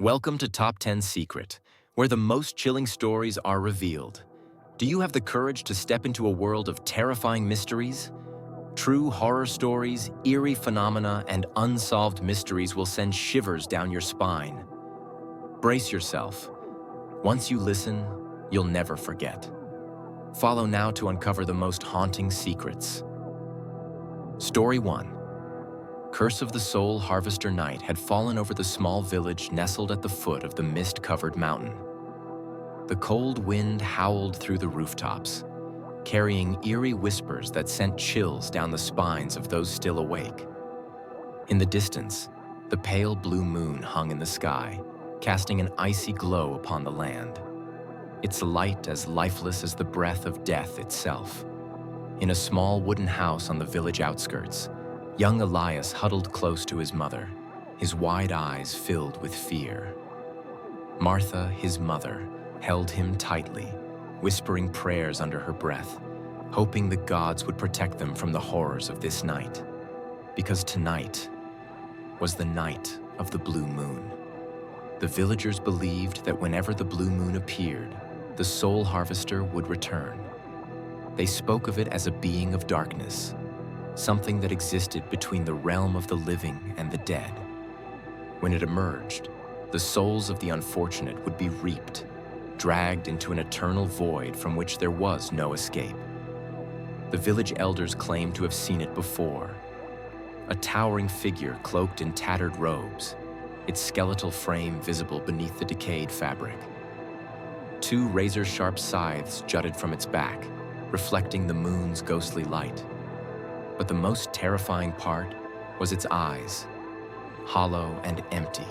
Welcome to Top 10 Secret, where the most chilling stories are revealed. Do you have the courage to step into a world of terrifying mysteries? True horror stories, eerie phenomena, and unsolved mysteries will send shivers down your spine. Brace yourself. Once you listen, you'll never forget. Follow now to uncover the most haunting secrets. Story 1. Curse of the Soul Harvester night had fallen over the small village nestled at the foot of the mist-covered mountain. The cold wind howled through the rooftops, carrying eerie whispers that sent chills down the spines of those still awake. In the distance, the pale blue moon hung in the sky, casting an icy glow upon the land, its light as lifeless as the breath of death itself. In a small wooden house on the village outskirts, young Elias huddled close to his mother, his wide eyes filled with fear. Martha, his mother, held him tightly, whispering prayers under her breath, hoping the gods would protect them from the horrors of this night. Because tonight was the night of the blue moon. The villagers believed that whenever the blue moon appeared, the soul harvester would return. They spoke of it as a being of darkness, something that existed between the realm of the living and the dead. When it emerged, the souls of the unfortunate would be reaped, dragged into an eternal void from which there was no escape. The village elders claimed to have seen it before. A towering figure cloaked in tattered robes, its skeletal frame visible beneath the decayed fabric. Two razor-sharp scythes jutted from its back, reflecting the moon's ghostly light. But the most terrifying part was its eyes, hollow and empty,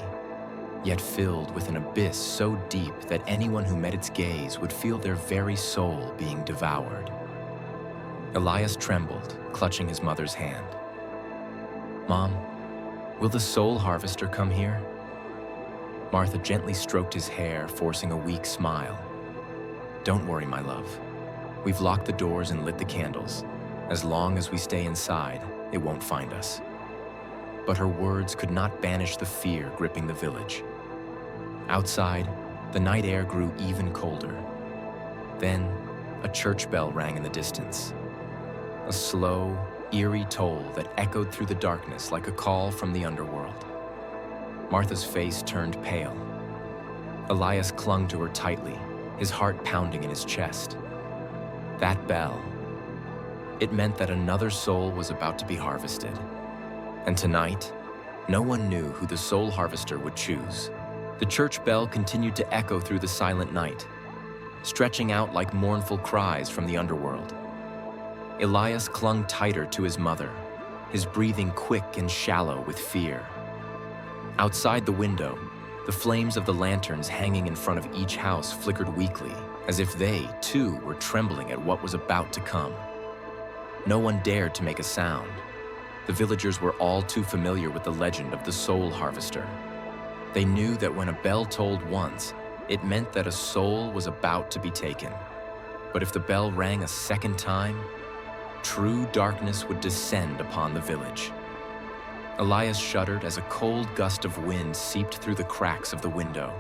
yet filled with an abyss so deep that anyone who met its gaze would feel their very soul being devoured. Elias trembled, clutching his mother's hand. "Mom, will the soul harvester come here?" Martha gently stroked his hair, forcing a weak smile. "Don't worry, my love. We've locked the doors and lit the candles. As long as we stay inside, it won't find us." But her words could not banish the fear gripping the village. Outside, the night air grew even colder. Then, a church bell rang in the distance. A slow, eerie toll that echoed through the darkness like a call from the underworld. Martha's face turned pale. Elias clung to her tightly, his heart pounding in his chest. That bell, it meant that another soul was about to be harvested. And tonight, no one knew who the soul harvester would choose. The church bell continued to echo through the silent night, stretching out like mournful cries from the underworld. Elias clung tighter to his mother, his breathing quick and shallow with fear. Outside the window, the flames of the lanterns hanging in front of each house flickered weakly, as if they, too, were trembling at what was about to come. No one dared to make a sound. The villagers were all too familiar with the legend of the soul harvester. They knew that when a bell tolled once, it meant that a soul was about to be taken. But if the bell rang a second time, true darkness would descend upon the village. Elias shuddered as a cold gust of wind seeped through the cracks of the window.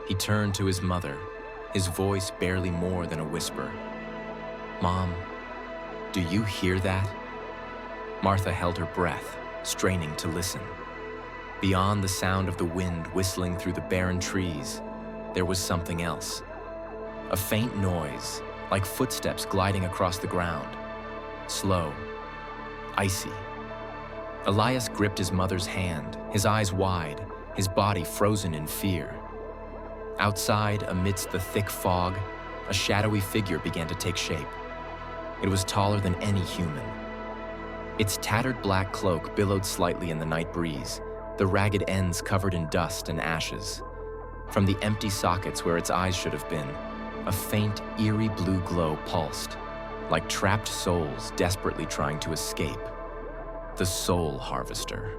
He turned to his mother, his voice barely more than a whisper. "Mom, do you hear that?" Martha held her breath, straining to listen. Beyond the sound of the wind whistling through the barren trees, there was something else. A faint noise, like footsteps gliding across the ground. Slow, icy. Elias gripped his mother's hand, his eyes wide, his body frozen in fear. Outside, amidst the thick fog, a shadowy figure began to take shape. It was taller than any human. Its tattered black cloak billowed slightly in the night breeze, the ragged ends covered in dust and ashes. From the empty sockets where its eyes should have been, a faint, eerie blue glow pulsed, like trapped souls desperately trying to escape. The soul harvester.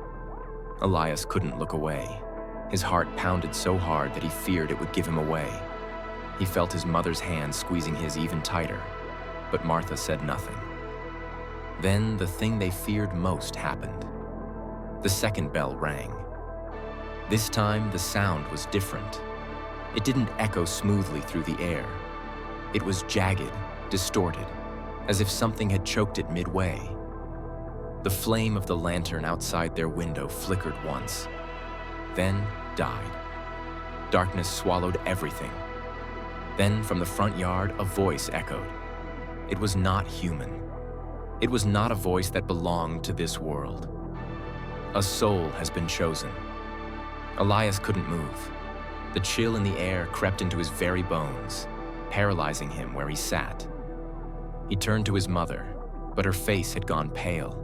Elias couldn't look away. His heart pounded so hard that he feared it would give him away. He felt his mother's hand squeezing his even tighter, but Martha said nothing. Then the thing they feared most happened. The second bell rang. This time, the sound was different. It didn't echo smoothly through the air. It was jagged, distorted, as if something had choked it midway. The flame of the lantern outside their window flickered once, then died. Darkness swallowed everything. Then, from the front yard, a voice echoed. It was not human. It was not a voice that belonged to this world. A soul has been chosen. Elias couldn't move. The chill in the air crept into his very bones, paralyzing him where he sat. He turned to his mother, but her face had gone pale,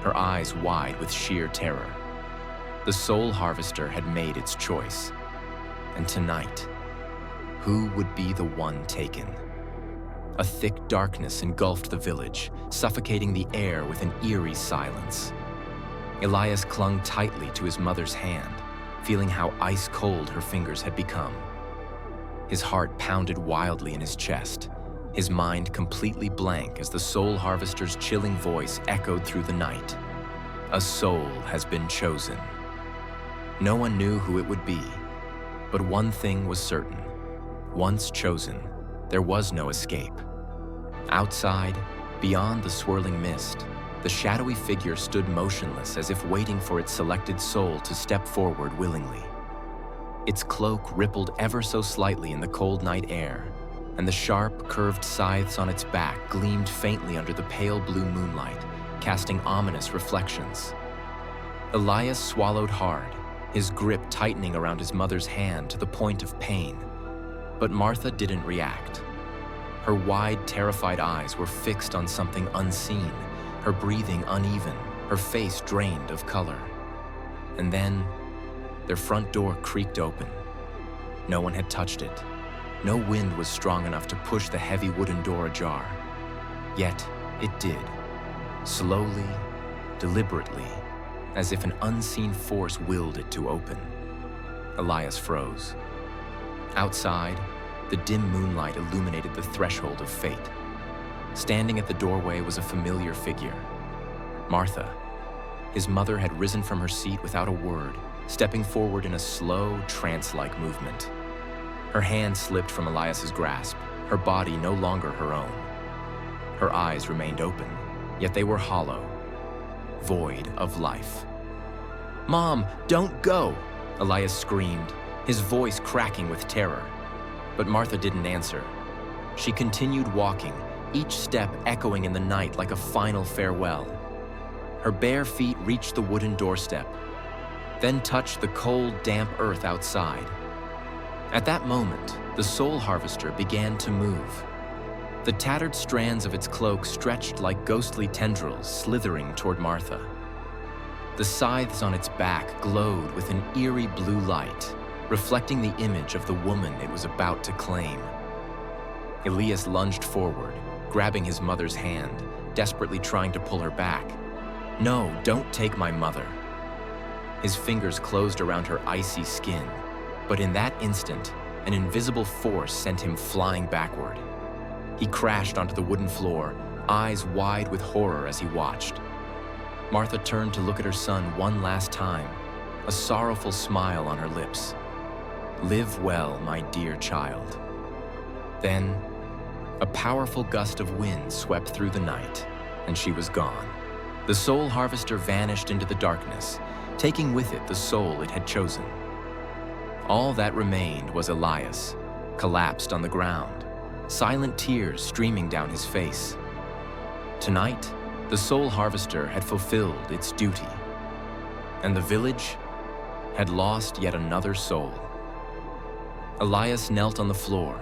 her eyes wide with sheer terror. The soul harvester had made its choice. And tonight, who would be the one taken? A thick darkness engulfed the village, suffocating the air with an eerie silence. Elias clung tightly to his mother's hand, feeling how ice-cold her fingers had become. His heart pounded wildly in his chest, his mind completely blank as the soul harvester's chilling voice echoed through the night. A soul has been chosen. No one knew who it would be, but one thing was certain. Once chosen, there was no escape. Outside, beyond the swirling mist, the shadowy figure stood motionless as if waiting for its selected soul to step forward willingly. Its cloak rippled ever so slightly in the cold night air, and the sharp, curved scythes on its back gleamed faintly under the pale blue moonlight, casting ominous reflections. Elias swallowed hard, his grip tightening around his mother's hand to the point of pain. But Martha didn't react. Her wide, terrified eyes were fixed on something unseen, her breathing uneven, her face drained of color. And then, their front door creaked open. No one had touched it. No wind was strong enough to push the heavy wooden door ajar. Yet, it did. Slowly, deliberately, as if an unseen force willed it to open. Elias froze. Outside, the dim moonlight illuminated the threshold of fate. Standing at the doorway was a familiar figure. Martha. His mother had risen from her seat without a word, stepping forward in a slow, trance-like movement. Her hand slipped from Elias's grasp, her body no longer her own. Her eyes remained open, yet they were hollow, void of life. "Mom, don't go!" Elias screamed, his voice cracking with terror. But Martha didn't answer. She continued walking, each step echoing in the night like a final farewell. Her bare feet reached the wooden doorstep, then touched the cold, damp earth outside. At that moment, the soul harvester began to move. The tattered strands of its cloak stretched like ghostly tendrils slithering toward Martha. The scythes on its back glowed with an eerie blue light, reflecting the image of the woman it was about to claim. Elias lunged forward, grabbing his mother's hand, desperately trying to pull her back. "No, don't take my mother." His fingers closed around her icy skin, but in that instant, an invisible force sent him flying backward. He crashed onto the wooden floor, eyes wide with horror as he watched. Martha turned to look at her son one last time, a sorrowful smile on her lips. "Live well, my dear child." Then, a powerful gust of wind swept through the night, and she was gone. The soul harvester vanished into the darkness, taking with it the soul it had chosen. All that remained was Elias, collapsed on the ground, silent tears streaming down his face. Tonight, the soul harvester had fulfilled its duty, and the village had lost yet another soul. Elias knelt on the floor,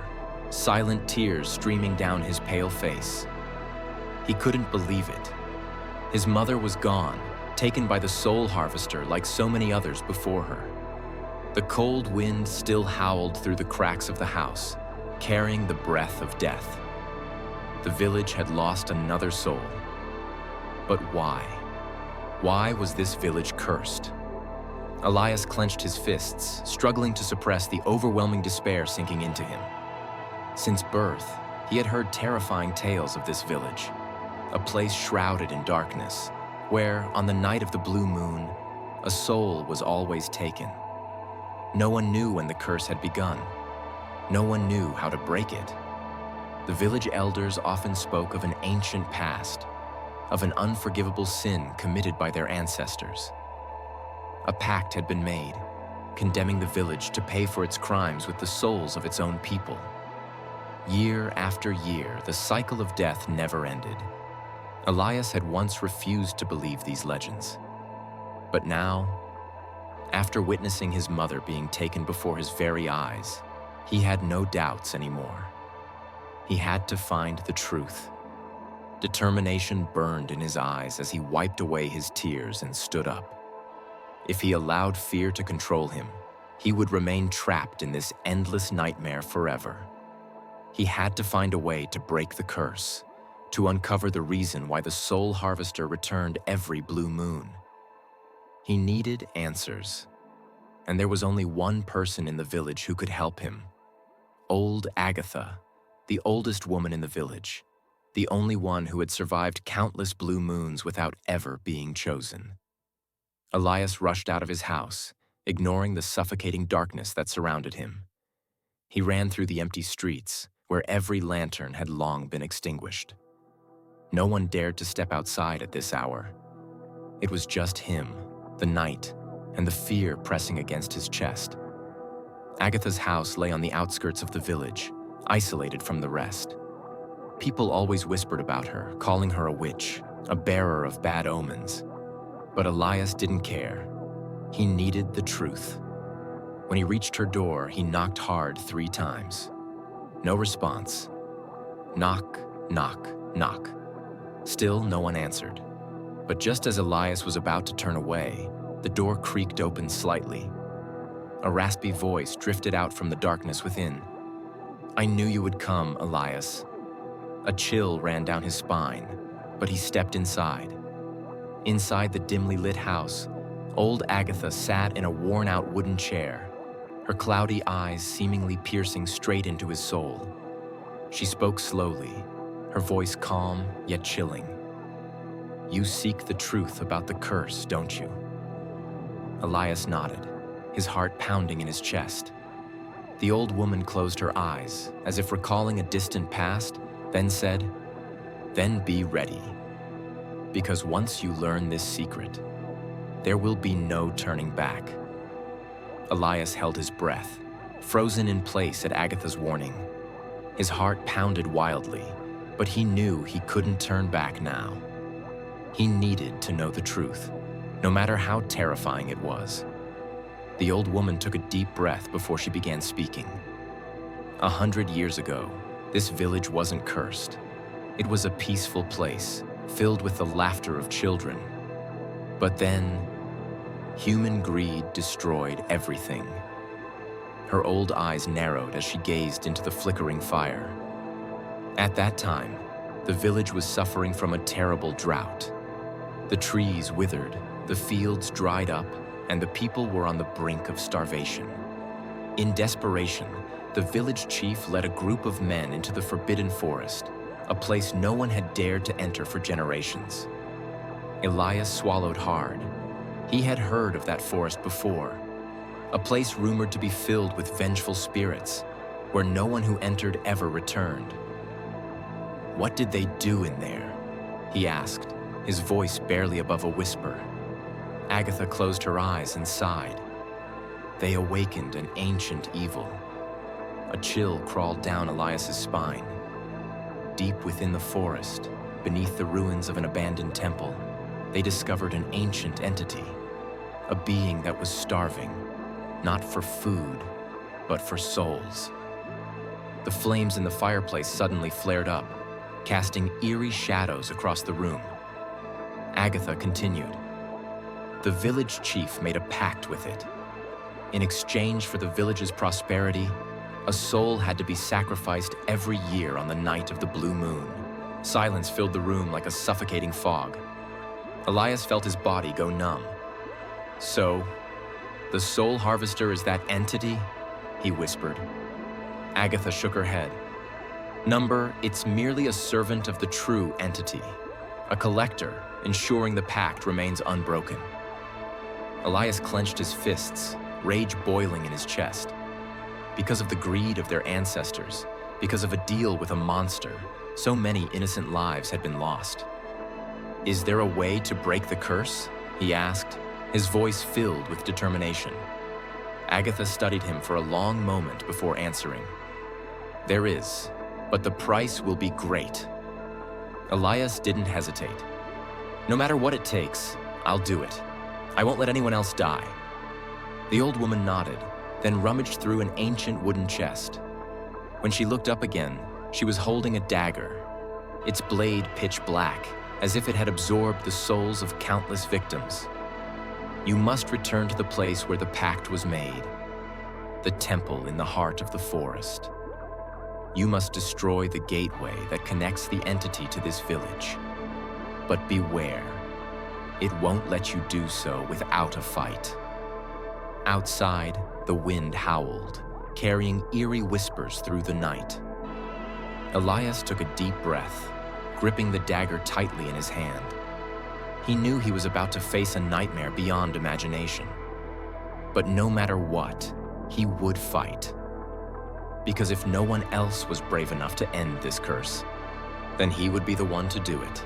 silent tears streaming down his pale face. He couldn't believe it. His mother was gone, taken by the soul harvester like so many others before her. The cold wind still howled through the cracks of the house, carrying the breath of death. The village had lost another soul. But why? Why was this village cursed? Elias clenched his fists, struggling to suppress the overwhelming despair sinking into him. Since birth, he had heard terrifying tales of this village, a place shrouded in darkness, where, on the night of the blue moon, a soul was always taken. No one knew when the curse had begun. No one knew how to break it. The village elders often spoke of an ancient past, of an unforgivable sin committed by their ancestors. A pact had been made, condemning the village to pay for its crimes with the souls of its own people. Year after year, the cycle of death never ended. Elias had once refused to believe these legends. But now, after witnessing his mother being taken before his very eyes, he had no doubts anymore. He had to find the truth. Determination burned in his eyes as he wiped away his tears and stood up. If he allowed fear to control him, he would remain trapped in this endless nightmare forever. He had to find a way to break the curse, to uncover the reason why the soul harvester returned every blue moon. He needed answers, and there was only one person in the village who could help him. Old Agatha, the oldest woman in the village, the only one who had survived countless blue moons without ever being chosen. Elias rushed out of his house, ignoring the suffocating darkness that surrounded him. He ran through the empty streets, where every lantern had long been extinguished. No one dared to step outside at this hour. It was just him, the night, and the fear pressing against his chest. Agatha's house lay on the outskirts of the village, isolated from the rest. People always whispered about her, calling her a witch, a bearer of bad omens. But Elias didn't care. He needed the truth. When he reached her door, he knocked hard 3 times. No response. Knock, knock, knock. Still no one answered. But just as Elias was about to turn away, the door creaked open slightly. A raspy voice drifted out from the darkness within. "I knew you would come, Elias." A chill ran down his spine, but he stepped inside. Inside the dimly lit house, old Agatha sat in a worn-out wooden chair, her cloudy eyes seemingly piercing straight into his soul. She spoke slowly, her voice calm yet chilling. "You seek the truth about the curse, don't you?" Elias nodded, his heart pounding in his chest. The old woman closed her eyes, as if recalling a distant past, then said, "Then be ready. Because once you learn this secret, there will be no turning back." Elias held his breath, frozen in place at Agatha's warning. His heart pounded wildly, but he knew he couldn't turn back now. He needed to know the truth, no matter how terrifying it was. The old woman took a deep breath before she began speaking. 100 years ago, this village wasn't cursed. It was a peaceful place, filled with the laughter of children. But then, human greed destroyed everything. Her old eyes narrowed as she gazed into the flickering fire. At that time, the village was suffering from a terrible drought. The trees withered, the fields dried up, and the people were on the brink of starvation. In desperation, the village chief led a group of men into the forbidden forest, a place no one had dared to enter for generations. Elias swallowed hard. He had heard of that forest before, a place rumored to be filled with vengeful spirits, where no one who entered ever returned. "What did they do in there?" he asked, his voice barely above a whisper. Agatha closed her eyes and sighed. "They awakened an ancient evil." A chill crawled down Elias's spine. Deep within the forest, beneath the ruins of an abandoned temple, they discovered an ancient entity, a being that was starving, not for food, but for souls. The flames in the fireplace suddenly flared up, casting eerie shadows across the room. Agatha continued. The village chief made a pact with it. In exchange for the village's prosperity, a soul had to be sacrificed every year on the night of the blue moon. Silence filled the room like a suffocating fog. Elias felt his body go numb. "So, the soul harvester is that entity?" he whispered. Agatha shook her head. "Number, it's merely a servant of the true entity, a collector, ensuring the pact remains unbroken." Elias clenched his fists, rage boiling in his chest. Because of the greed of their ancestors, because of a deal with a monster, so many innocent lives had been lost. "Is there a way to break the curse?" he asked, his voice filled with determination. Agatha studied him for a long moment before answering. "There is, but the price will be great." Elias didn't hesitate. "No matter what it takes, I'll do it. I won't let anyone else die." The old woman nodded, then rummaged through an ancient wooden chest. When she looked up again, she was holding a dagger, its blade pitch black, as if it had absorbed the souls of countless victims. "You must return to the place where the pact was made, the temple in the heart of the forest. You must destroy the gateway that connects the entity to this village. But beware, it won't let you do so without a fight." Outside, the wind howled, carrying eerie whispers through the night. Elias took a deep breath, gripping the dagger tightly in his hand. He knew he was about to face a nightmare beyond imagination. But no matter what, he would fight. Because if no one else was brave enough to end this curse, then he would be the one to do it.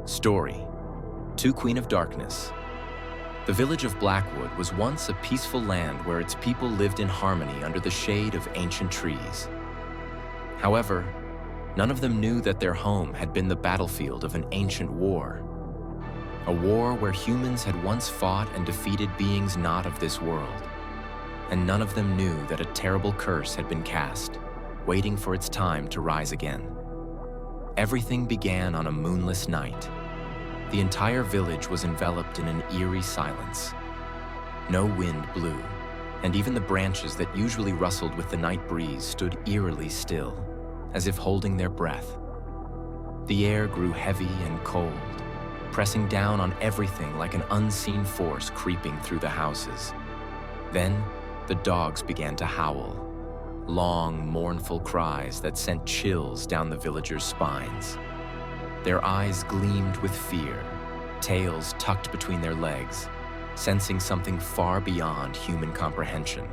Story: To Queen of Darkness. The village of Blackwood was once a peaceful land where its people lived in harmony under the shade of ancient trees. However, none of them knew that their home had been the battlefield of an ancient war. A war where humans had once fought and defeated beings not of this world. And none of them knew that a terrible curse had been cast, waiting for its time to rise again. Everything began on a moonless night. The entire village was enveloped in an eerie silence. No wind blew, and even the branches that usually rustled with the night breeze stood eerily still, as if holding their breath. The air grew heavy and cold, pressing down on everything like an unseen force creeping through the houses. Then, the dogs began to howl, long, mournful cries that sent chills down the villagers' spines. Their eyes gleamed with fear, tails tucked between their legs, sensing something far beyond human comprehension.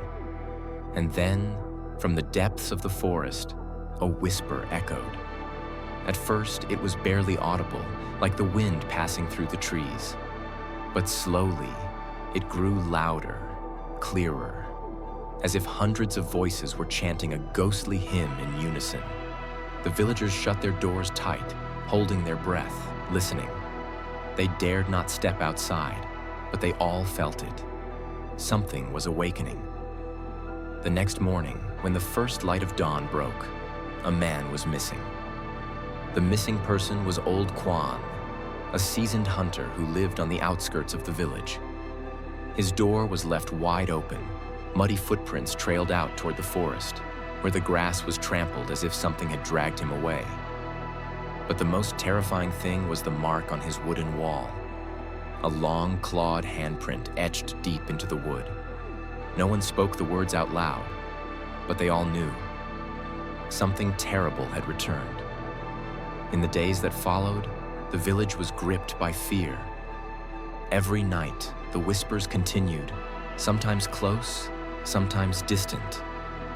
And then, from the depths of the forest, a whisper echoed. At first, it was barely audible, like the wind passing through the trees. But slowly, it grew louder, clearer, as if hundreds of voices were chanting a ghostly hymn in unison. The villagers shut their doors tight, holding their breath, listening. They dared not step outside, but they all felt it. Something was awakening. The next morning, when the first light of dawn broke, a man was missing. The missing person was Old Quan, a seasoned hunter who lived on the outskirts of the village. His door was left wide open. Muddy footprints trailed out toward the forest, where the grass was trampled as if something had dragged him away. But the most terrifying thing was the mark on his wooden wall, a long, clawed handprint etched deep into the wood. No one spoke the words out loud, but they all knew. Something terrible had returned. In the days that followed, the village was gripped by fear. Every night, the whispers continued, sometimes close, sometimes distant,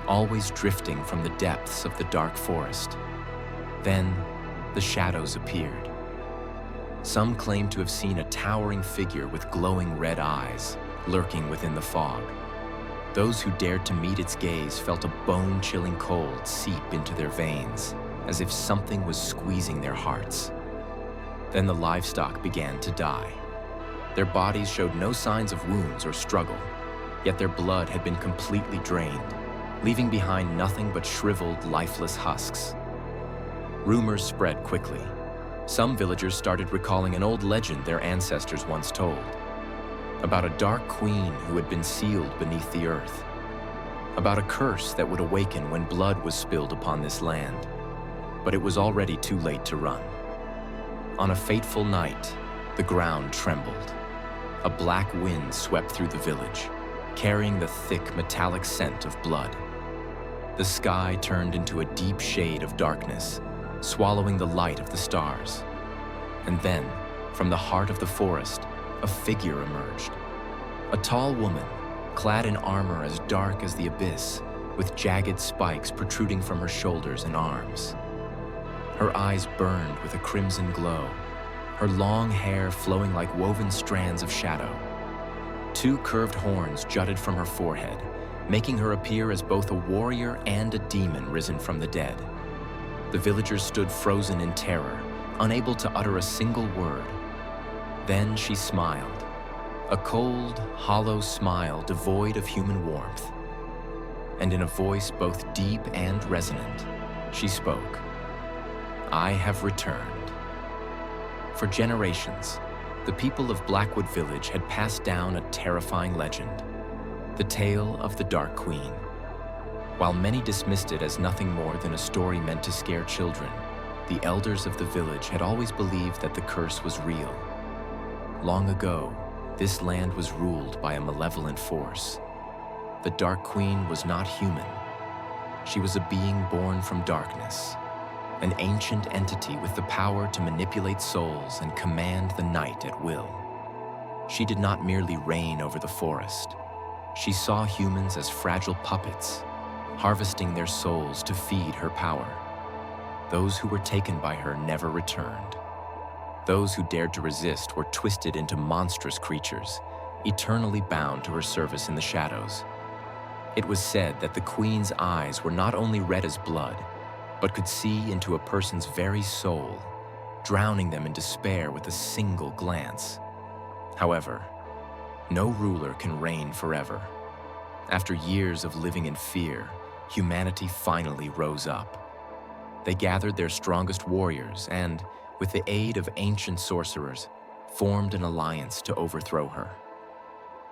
always drifting from the depths of the dark forest. Then, the shadows appeared. Some claimed to have seen a towering figure with glowing red eyes, lurking within the fog. Those who dared to meet its gaze felt a bone-chilling cold seep into their veins, as if something was squeezing their hearts. Then the livestock began to die. Their bodies showed no signs of wounds or struggle, yet their blood had been completely drained, leaving behind nothing but shriveled, lifeless husks. Rumors spread quickly. Some villagers started recalling an old legend their ancestors once told, about a dark queen who had been sealed beneath the earth, about a curse that would awaken when blood was spilled upon this land. But it was already too late to run. On a fateful night, the ground trembled. A black wind swept through the village, carrying the thick, metallic scent of blood. The sky turned into a deep shade of darkness, swallowing the light of the stars. And then, from the heart of the forest, a figure emerged. A tall woman, clad in armor as dark as the abyss, with jagged spikes protruding from her shoulders and arms. Her eyes burned with a crimson glow, her long hair flowing like woven strands of shadow. 2 curved horns jutted from her forehead, making her appear as both a warrior and a demon risen from the dead. The villagers stood frozen in terror, unable to utter a single word. Then she smiled, a cold, hollow smile devoid of human warmth. And in a voice both deep and resonant, she spoke, "I have returned." For generations, the people of Blackwood Village had passed down a terrifying legend, the tale of the Dark Queen. While many dismissed it as nothing more than a story meant to scare children, the elders of the village had always believed that the curse was real. Long ago, this land was ruled by a malevolent force. The Dark Queen was not human. She was a being born from darkness, an ancient entity with the power to manipulate souls and command the night at will. She did not merely reign over the forest. She saw humans as fragile puppets, harvesting their souls to feed her power. Those who were taken by her never returned. Those who dared to resist were twisted into monstrous creatures, eternally bound to her service in the shadows. It was said that the Queen's eyes were not only red as blood, but could see into a person's very soul, drowning them in despair with a single glance. However, no ruler can reign forever. After years of living in fear, humanity finally rose up. They gathered their strongest warriors and, with the aid of ancient sorcerers, formed an alliance to overthrow her.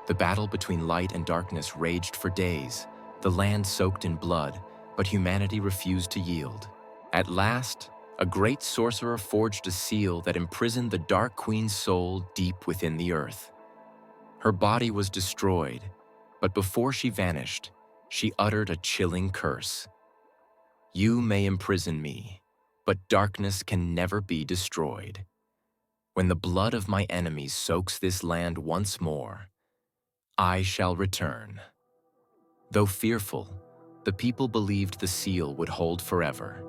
The battle between light and darkness raged for days, the land soaked in blood, but humanity refused to yield. At last, a great sorcerer forged a seal that imprisoned the Dark Queen's soul deep within the earth. Her body was destroyed, but before she vanished, she uttered a chilling curse. "You may imprison me, but darkness can never be destroyed. When the blood of my enemies soaks this land once more, I shall return." Though fearful, the people believed the seal would hold forever,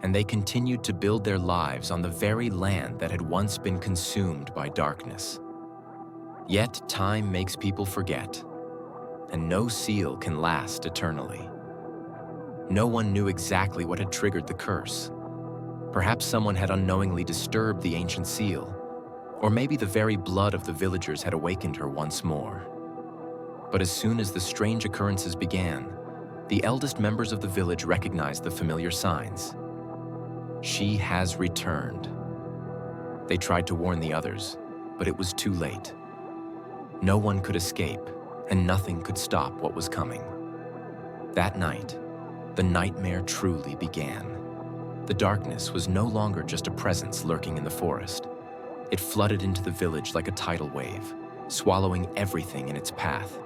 and they continued to build their lives on the very land that had once been consumed by darkness. Yet time makes people forget, and no seal can last eternally. No one knew exactly what had triggered the curse. Perhaps someone had unknowingly disturbed the ancient seal, or maybe the very blood of the villagers had awakened her once more. But as soon as the strange occurrences began, the eldest members of the village recognized the familiar signs. She has returned. They tried to warn the others, but it was too late. No one could escape, and nothing could stop what was coming. That night, the nightmare truly began. The darkness was no longer just a presence lurking in the forest. It flooded into the village like a tidal wave, swallowing everything in its path.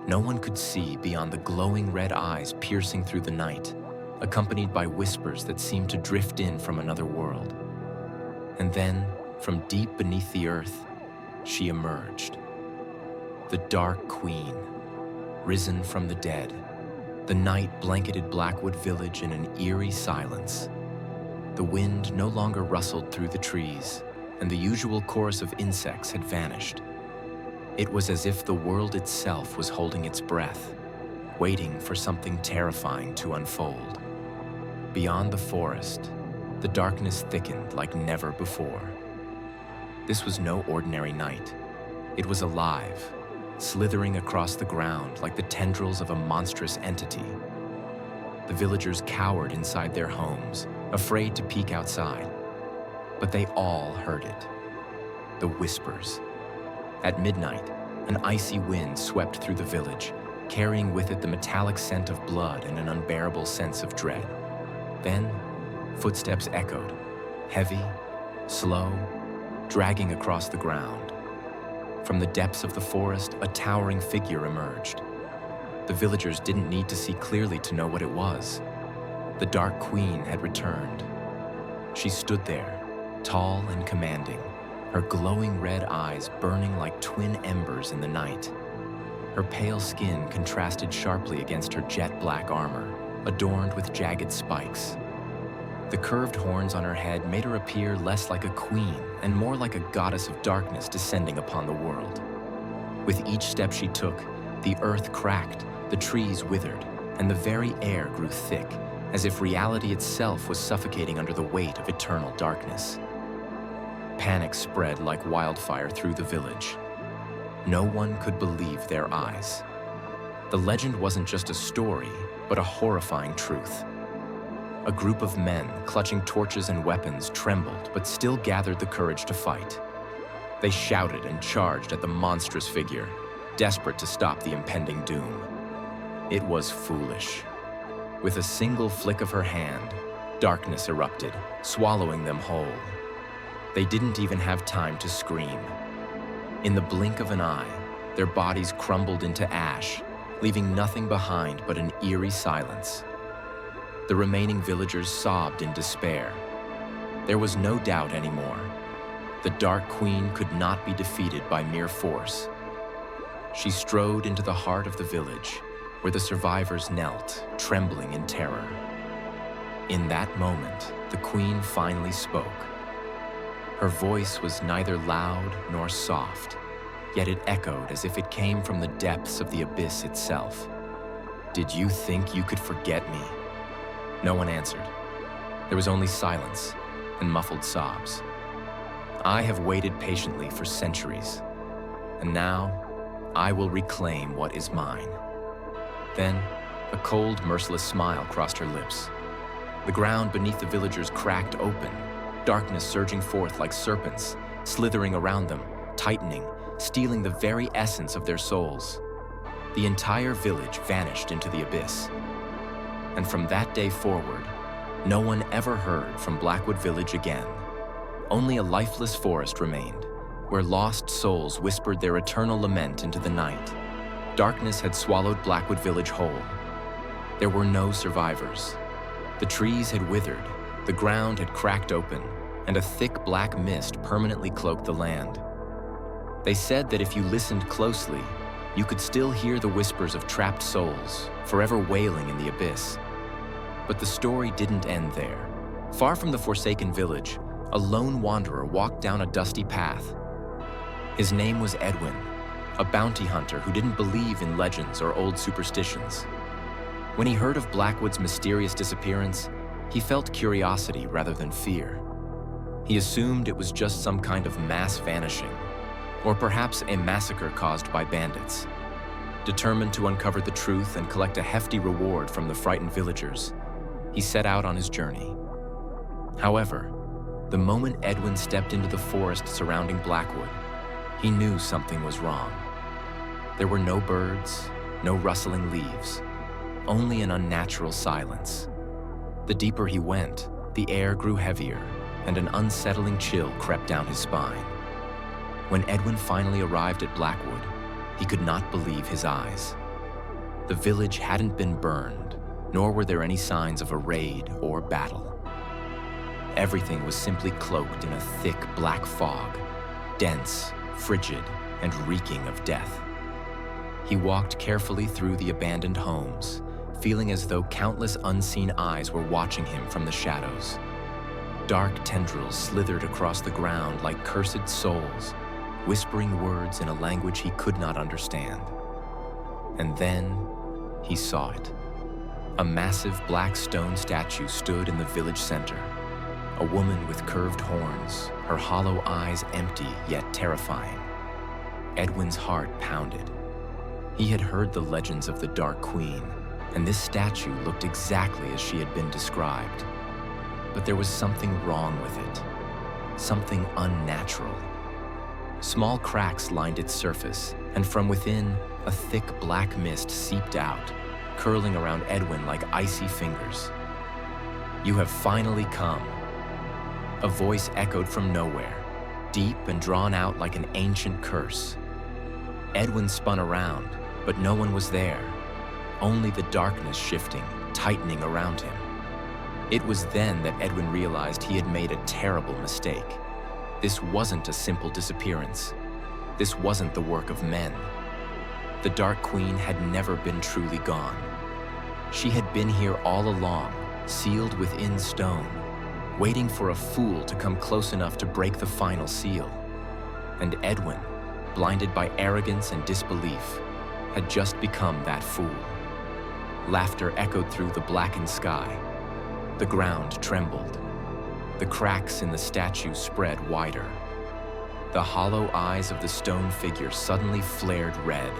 No one could see beyond the glowing red eyes piercing through the night, accompanied by whispers that seemed to drift in from another world. And then, from deep beneath the earth, she emerged. The Dark Queen, risen from the dead. The night blanketed Blackwood Village in an eerie silence. The wind no longer rustled through the trees, and the usual chorus of insects had vanished. It was as if the world itself was holding its breath, waiting for something terrifying to unfold. Beyond the forest, the darkness thickened like never before. This was no ordinary night. It was alive, slithering across the ground like the tendrils of a monstrous entity. The villagers cowered inside their homes, afraid to peek outside. But they all heard it. The whispers. At midnight, an icy wind swept through the village, carrying with it the metallic scent of blood and an unbearable sense of dread. Then, footsteps echoed, heavy, slow, dragging across the ground. From the depths of the forest, a towering figure emerged. The villagers didn't need to see clearly to know what it was. The Dark Queen had returned. She stood there, tall and commanding, her glowing red eyes burning like twin embers in the night. Her pale skin contrasted sharply against her jet black armor, adorned with jagged spikes. The curved horns on her head made her appear less like a queen and more like a goddess of darkness descending upon the world. With each step she took, the earth cracked, the trees withered, and the very air grew thick, as if reality itself was suffocating under the weight of eternal darkness. Panic spread like wildfire through the village. No one could believe their eyes. The legend wasn't just a story, but a horrifying truth. A group of men, clutching torches and weapons, trembled but still gathered the courage to fight. They shouted and charged at the monstrous figure, desperate to stop the impending doom. It was foolish. With a single flick of her hand, darkness erupted, swallowing them whole. They didn't even have time to scream. In the blink of an eye, their bodies crumbled into ash, leaving nothing behind but an eerie silence. The remaining villagers sobbed in despair. There was no doubt anymore. The Dark Queen could not be defeated by mere force. She strode into the heart of the village, where the survivors knelt, trembling in terror. In that moment, the Queen finally spoke. Her voice was neither loud nor soft, yet it echoed as if it came from the depths of the abyss itself. "Did you think you could forget me?" No one answered. There was only silence and muffled sobs. "I have waited patiently for centuries, and now I will reclaim what is mine." Then, a cold, merciless smile crossed her lips. The ground beneath the villagers cracked open, darkness surging forth like serpents, slithering around them, tightening, stealing the very essence of their souls. The entire village vanished into the abyss. And from that day forward, no one ever heard from Blackwood Village again. Only a lifeless forest remained, where lost souls whispered their eternal lament into the night. Darkness had swallowed Blackwood Village whole. There were no survivors. The trees had withered, the ground had cracked open, and a thick black mist permanently cloaked the land. They said that if you listened closely, you could still hear the whispers of trapped souls, forever wailing in the abyss. But the story didn't end there. Far from the forsaken village, a lone wanderer walked down a dusty path. His name was Edwin, a bounty hunter who didn't believe in legends or old superstitions. When he heard of Blackwood's mysterious disappearance, he felt curiosity rather than fear. He assumed it was just some kind of mass vanishing, or perhaps a massacre caused by bandits. Determined to uncover the truth and collect a hefty reward from the frightened villagers, he set out on his journey. However, the moment Edwin stepped into the forest surrounding Blackwood, he knew something was wrong. There were no birds, no rustling leaves, only an unnatural silence. The deeper he went, the air grew heavier, and an unsettling chill crept down his spine. When Edwin finally arrived at Blackwood, he could not believe his eyes. The village hadn't been burned, nor were there any signs of a raid or battle. Everything was simply cloaked in a thick black fog, dense, frigid, and reeking of death. He walked carefully through the abandoned homes, feeling as though countless unseen eyes were watching him from the shadows. Dark tendrils slithered across the ground like cursed souls, whispering words in a language he could not understand. And then he saw it. A massive black stone statue stood in the village center. A woman with curved horns, her hollow eyes empty yet terrifying. Edwin's heart pounded. He had heard the legends of the Dark Queen, and this statue looked exactly as she had been described. But there was something wrong with it, something unnatural. Small cracks lined its surface, and from within, a thick black mist seeped out, curling around Edwin like icy fingers. "You have finally come." A voice echoed from nowhere, deep and drawn out like an ancient curse. Edwin spun around, but no one was there, only the darkness shifting, tightening around him. It was then that Edwin realized he had made a terrible mistake. This wasn't a simple disappearance. This wasn't the work of men. The Dark Queen had never been truly gone. She had been here all along, sealed within stone, waiting for a fool to come close enough to break the final seal. And Edwin, blinded by arrogance and disbelief, had just become that fool. Laughter echoed through the blackened sky. The ground trembled. The cracks in the statue spread wider. The hollow eyes of the stone figure suddenly flared red,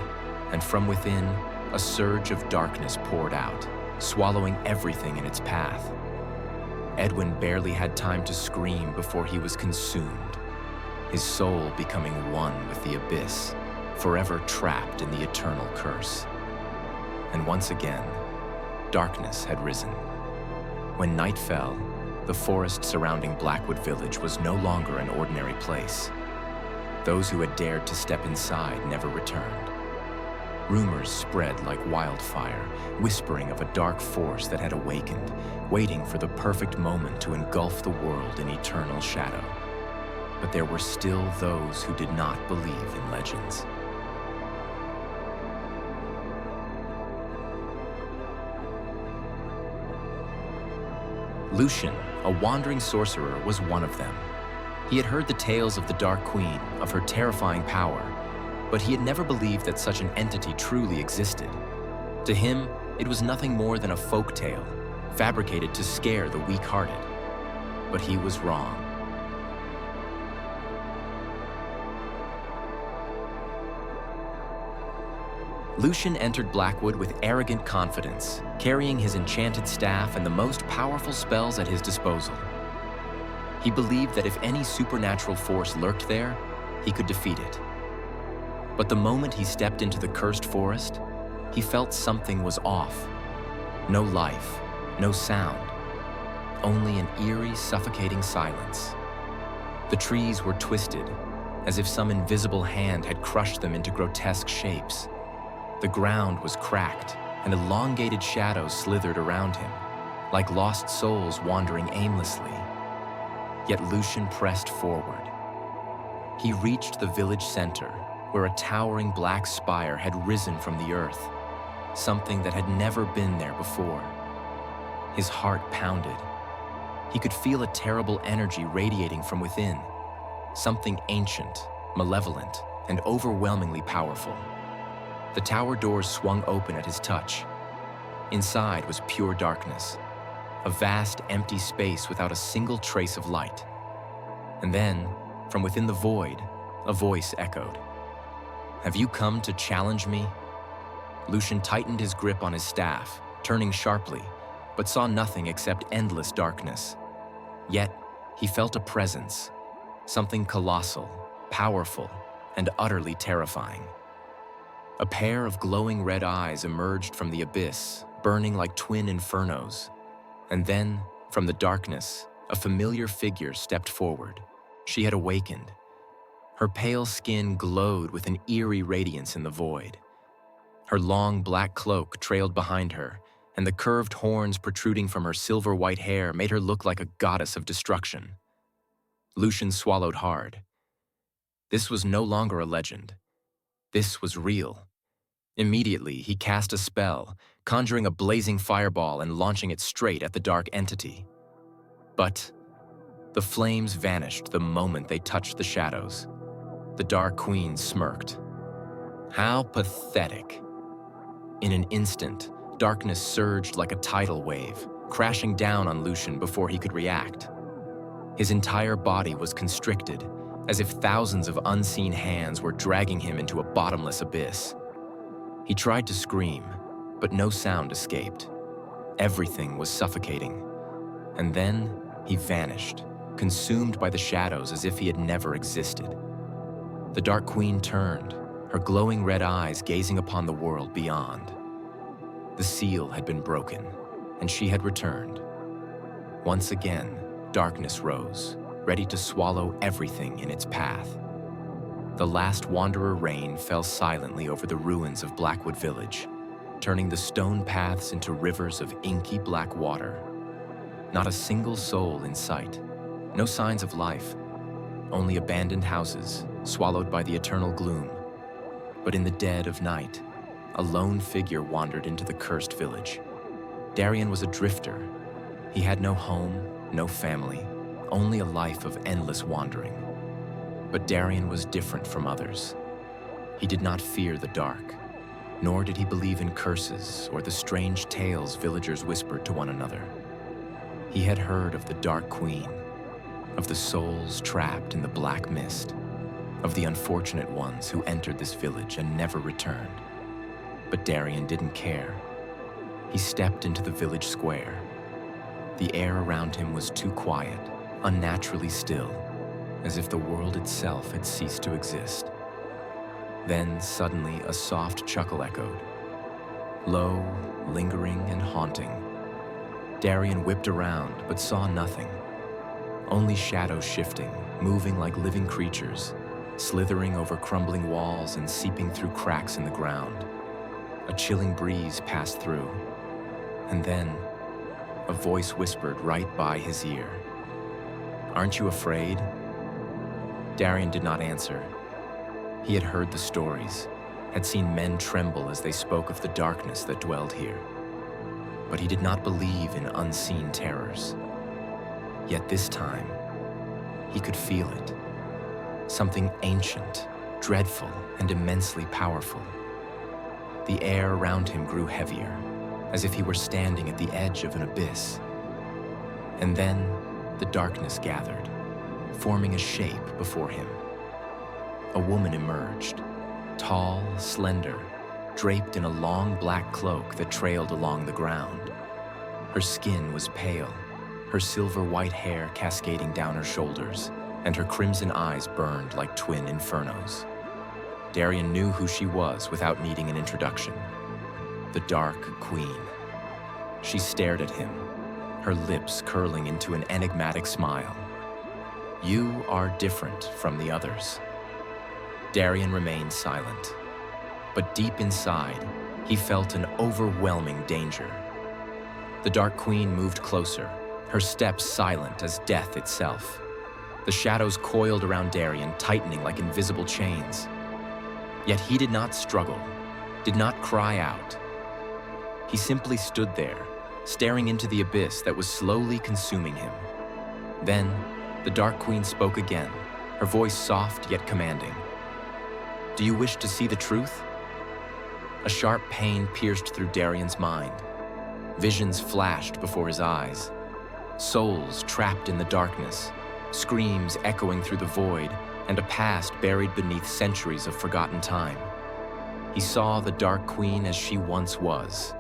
and from within, a surge of darkness poured out, swallowing everything in its path. Edwin barely had time to scream before he was consumed, his soul becoming one with the abyss, forever trapped in the eternal curse. And once again, darkness had risen. When night fell, the forest surrounding Blackwood Village was no longer an ordinary place. Those who had dared to step inside never returned. Rumors spread like wildfire, whispering of a dark force that had awakened, waiting for the perfect moment to engulf the world in eternal shadow. But there were still those who did not believe in legends. Lucian, a wandering sorcerer, was one of them. He had heard the tales of the Dark Queen, of her terrifying power, but he had never believed that such an entity truly existed. To him, it was nothing more than a folk tale, fabricated to scare the weak-hearted. But he was wrong. Lucian entered Blackwood with arrogant confidence, carrying his enchanted staff and the most powerful spells at his disposal. He believed that if any supernatural force lurked there, he could defeat it. But the moment he stepped into the cursed forest, he felt something was off. No life, no sound, only an eerie, suffocating silence. The trees were twisted, as if some invisible hand had crushed them into grotesque shapes. The ground was cracked, and elongated shadows slithered around him, like lost souls wandering aimlessly. Yet Lucian pressed forward. He reached the village center, where a towering black spire had risen from the earth, something that had never been there before. His heart pounded. He could feel a terrible energy radiating from within, something ancient, malevolent, and overwhelmingly powerful. The tower doors swung open at his touch. Inside was pure darkness, a vast, empty space without a single trace of light. And then, from within the void, a voice echoed. "Have you come to challenge me?" Lucian tightened his grip on his staff, turning sharply, but saw nothing except endless darkness. Yet, he felt a presence, something colossal, powerful, and utterly terrifying. A pair of glowing red eyes emerged from the abyss, burning like twin infernos. And then, from the darkness, a familiar figure stepped forward. She had awakened. Her pale skin glowed with an eerie radiance in the void. Her long black cloak trailed behind her, and the curved horns protruding from her silver-white hair made her look like a goddess of destruction. Lucian swallowed hard. This was no longer a legend. This was real. Immediately, he cast a spell, conjuring a blazing fireball and launching it straight at the dark entity. But the flames vanished the moment they touched the shadows. The Dark Queen smirked. How pathetic. In an instant, darkness surged like a tidal wave, crashing down on Lucian before he could react. His entire body was constricted, as if thousands of unseen hands were dragging him into a bottomless abyss. He tried to scream, but no sound escaped. Everything was suffocating. And then he vanished, consumed by the shadows as if he had never existed. The Dark Queen turned, her glowing red eyes gazing upon the world beyond. The seal had been broken, and she had returned. Once again, darkness rose, ready to swallow everything in its path. The last wanderer rain fell silently over the ruins of Blackwood Village, turning the stone paths into rivers of inky black water. Not a single soul in sight, no signs of life. only abandoned houses, swallowed by the eternal gloom. But in the dead of night, a lone figure wandered into the cursed village. Darian was a drifter. He had no home, no family, only a life of endless wandering. But Darian was different from others. He did not fear the dark, nor did he believe in curses or the strange tales villagers whispered to one another. He had heard of the Dark Queen, of the souls trapped in the black mist, of the unfortunate ones who entered this village and never returned. But Darian didn't care. He stepped into the village square. The air around him was too quiet, unnaturally still, as if the world itself had ceased to exist. Then suddenly a soft chuckle echoed. Low, lingering, and haunting. Darian whipped around, but saw nothing. Only shadows shifting, moving like living creatures, slithering over crumbling walls and seeping through cracks in the ground. A chilling breeze passed through, and then a voice whispered right by his ear. "Aren't you afraid?" Darian did not answer. He had heard the stories, had seen men tremble as they spoke of the darkness that dwelled here. But he did not believe in unseen terrors. Yet this time, he could feel it. Something ancient, dreadful, and immensely powerful. The air around him grew heavier, as if he were standing at the edge of an abyss. And then the darkness gathered, forming a shape before him. A woman emerged, tall, slender, draped in a long black cloak that trailed along the ground. Her skin was pale, her silver-white hair cascading down her shoulders, and her crimson eyes burned like twin infernos. Darian knew who she was without needing an introduction. The Dark Queen. She stared at him, her lips curling into an enigmatic smile. "You are different from the others." Darian remained silent, but deep inside, he felt an overwhelming danger. The Dark Queen moved closer, her steps silent as death itself. The shadows coiled around Darian, tightening like invisible chains. Yet he did not struggle, did not cry out. He simply stood there, staring into the abyss that was slowly consuming him. Then, the Dark Queen spoke again, her voice soft yet commanding. "Do you wish to see the truth?" A sharp pain pierced through Darian's mind. Visions flashed before his eyes. Souls trapped in the darkness, screams echoing through the void, and a past buried beneath centuries of forgotten time. He saw the Dark Queen as she once was,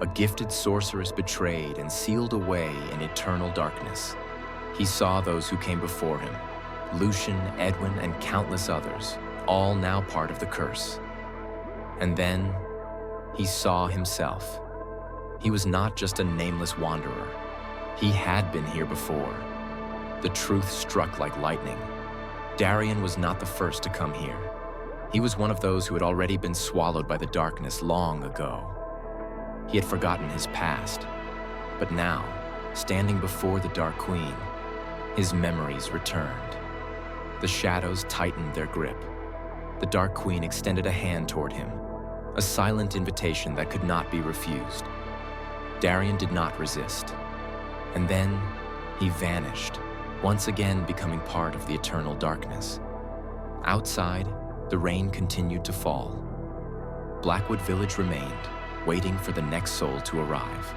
a gifted sorceress betrayed and sealed away in eternal darkness. He saw those who came before him, Lucian, Edwin, and countless others, all now part of the curse. And then, he saw himself. He was not just a nameless wanderer. He had been here before. The truth struck like lightning. Darian was not the first to come here. He was one of those who had already been swallowed by the darkness long ago. He had forgotten his past, but now, standing before the Dark Queen, his memories returned. The shadows tightened their grip. The Dark Queen extended a hand toward him, a silent invitation that could not be refused. Darian did not resist. And then, he vanished, once again becoming part of the eternal darkness. Outside, the rain continued to fall. Blackwood Village remained, waiting for the next soul to arrive.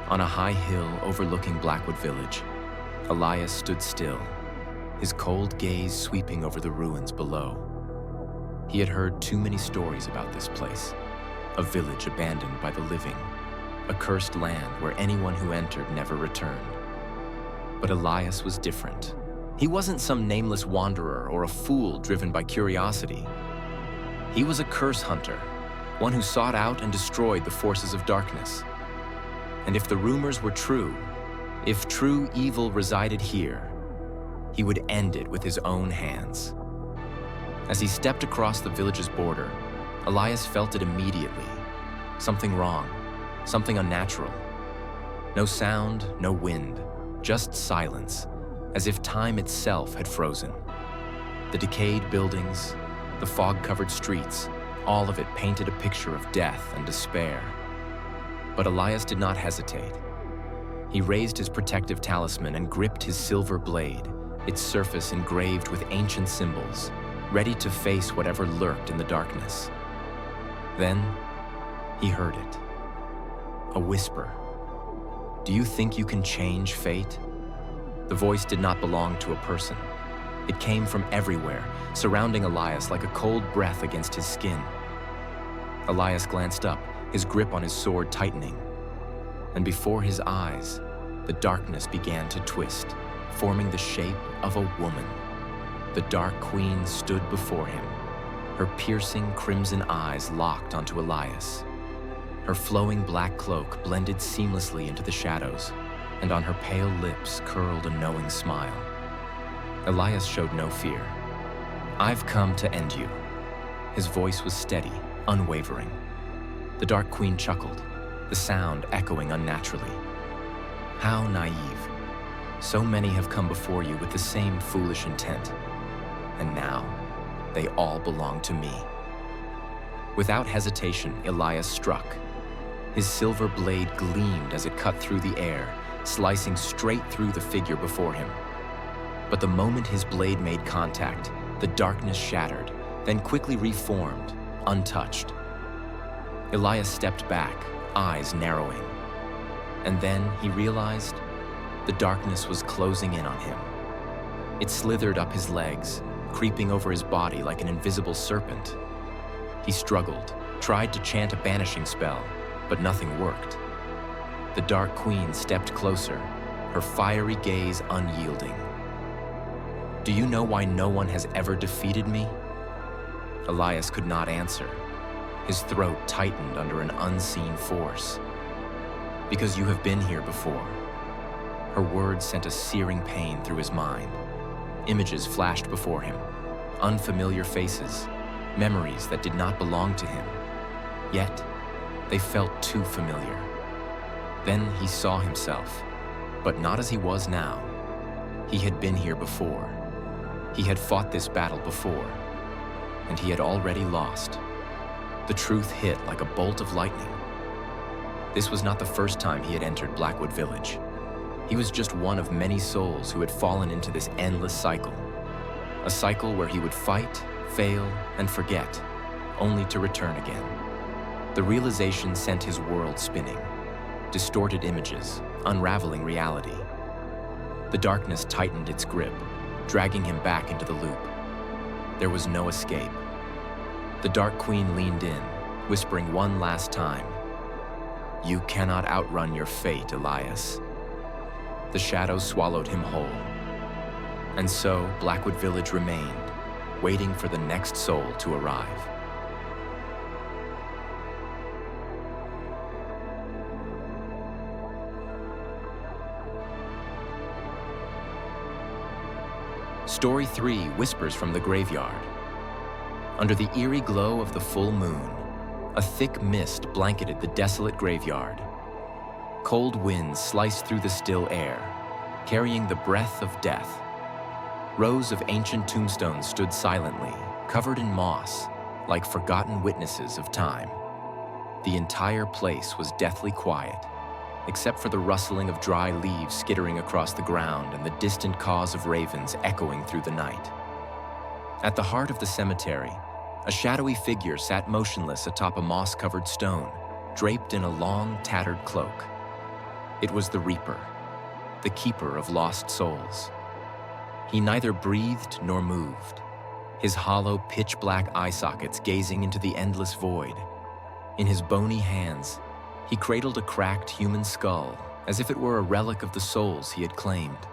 On a high hill overlooking Blackwood Village, Elias stood still, his cold gaze sweeping over the ruins below. He had heard too many stories about this place, a village abandoned by the living, a cursed land where anyone who entered never returned. But Elias was different. He wasn't some nameless wanderer or a fool driven by curiosity. He was a curse hunter, one who sought out and destroyed the forces of darkness. And if the rumors were true, if true evil resided here, he would end it with his own hands. As he stepped across the village's border, Elias felt it immediately. Something wrong, something unnatural. No sound, no wind, just silence, as if time itself had frozen. The decayed buildings, the fog-covered streets, all of it painted a picture of death and despair. But Elias did not hesitate. He raised his protective talisman and gripped his silver blade, its surface engraved with ancient symbols, ready to face whatever lurked in the darkness. Then, he heard it. A whisper. "Do you think you can change fate?" The voice did not belong to a person. It came from everywhere, surrounding Elias like a cold breath against his skin. Elias glanced up, his grip on his sword tightening. And before his eyes, the darkness began to twist, forming the shape of a woman. The Dark Queen stood before him, her piercing crimson eyes locked onto Elias. Her flowing black cloak blended seamlessly into the shadows, and on her pale lips curled a knowing smile. Elias showed no fear. "I've come to end you." His voice was steady, unwavering. The Dark Queen chuckled, the sound echoing unnaturally. "How naive. So many have come before you with the same foolish intent. And now, they all belong to me." Without hesitation, Elias struck. His silver blade gleamed as it cut through the air, slicing straight through the figure before him. But the moment his blade made contact, the darkness shattered, then quickly reformed, untouched. Elias stepped back, eyes narrowing. And then he realized the darkness was closing in on him. It slithered up his legs, creeping over his body like an invisible serpent. He struggled, tried to chant a banishing spell, but nothing worked. The Dark Queen stepped closer, her fiery gaze unyielding. "Do you know why no one has ever defeated me?" Elias could not answer. His throat tightened under an unseen force. "Because you have been here before." Her words sent a searing pain through his mind. Images flashed before him, unfamiliar faces, memories that did not belong to him. Yet, they felt too familiar. Then he saw himself, but not as he was now. He had been here before. He had fought this battle before, and he had already lost. The truth hit like a bolt of lightning. This was not the first time he had entered Blackwood Village. He was just one of many souls who had fallen into this endless cycle. A cycle where he would fight, fail, and forget, only to return again. The realization sent his world spinning. Distorted images, unraveling reality. The darkness tightened its grip, dragging him back into the loop. There was no escape. The Dark Queen leaned in, whispering one last time, "You cannot outrun your fate, Elias." The shadows swallowed him whole. And so Blackwood Village remained, waiting for the next soul to arrive. Story 3: Whispers from the Graveyard. Under the eerie glow of the full moon, a thick mist blanketed the desolate graveyard. Cold winds sliced through the still air, carrying the breath of death. Rows of ancient tombstones stood silently, covered in moss, like forgotten witnesses of time. The entire place was deathly quiet, except for the rustling of dry leaves skittering across the ground and the distant caws of ravens echoing through the night. At the heart of the cemetery, a shadowy figure sat motionless atop a moss-covered stone, draped in a long, tattered cloak. It was the Reaper, the keeper of lost souls. He neither breathed nor moved, his hollow, pitch-black eye sockets gazing into the endless void. In his bony hands, he cradled a cracked human skull, as if it were a relic of the souls he had claimed.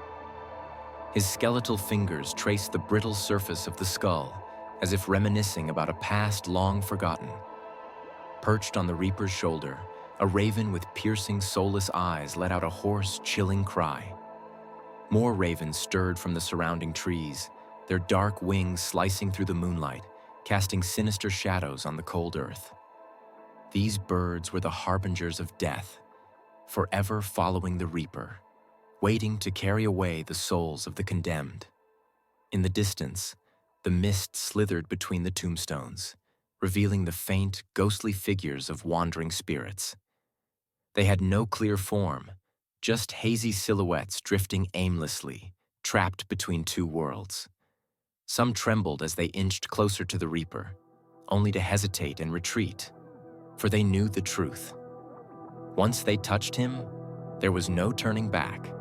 His skeletal fingers traced the brittle surface of the skull, as if reminiscing about a past long forgotten. Perched on the Reaper's shoulder, a raven with piercing, soulless eyes let out a hoarse, chilling cry. More ravens stirred from the surrounding trees, their dark wings slicing through the moonlight, casting sinister shadows on the cold earth. These birds were the harbingers of death, forever following the Reaper, waiting to carry away the souls of the condemned. In the distance, The mist slithered between the tombstones, revealing the faint, ghostly figures of wandering spirits. They had no clear form, just hazy silhouettes drifting aimlessly, trapped between two worlds. Some trembled as they inched closer to the Reaper, only to hesitate and retreat, for they knew the truth. Once they touched him, there was no turning back.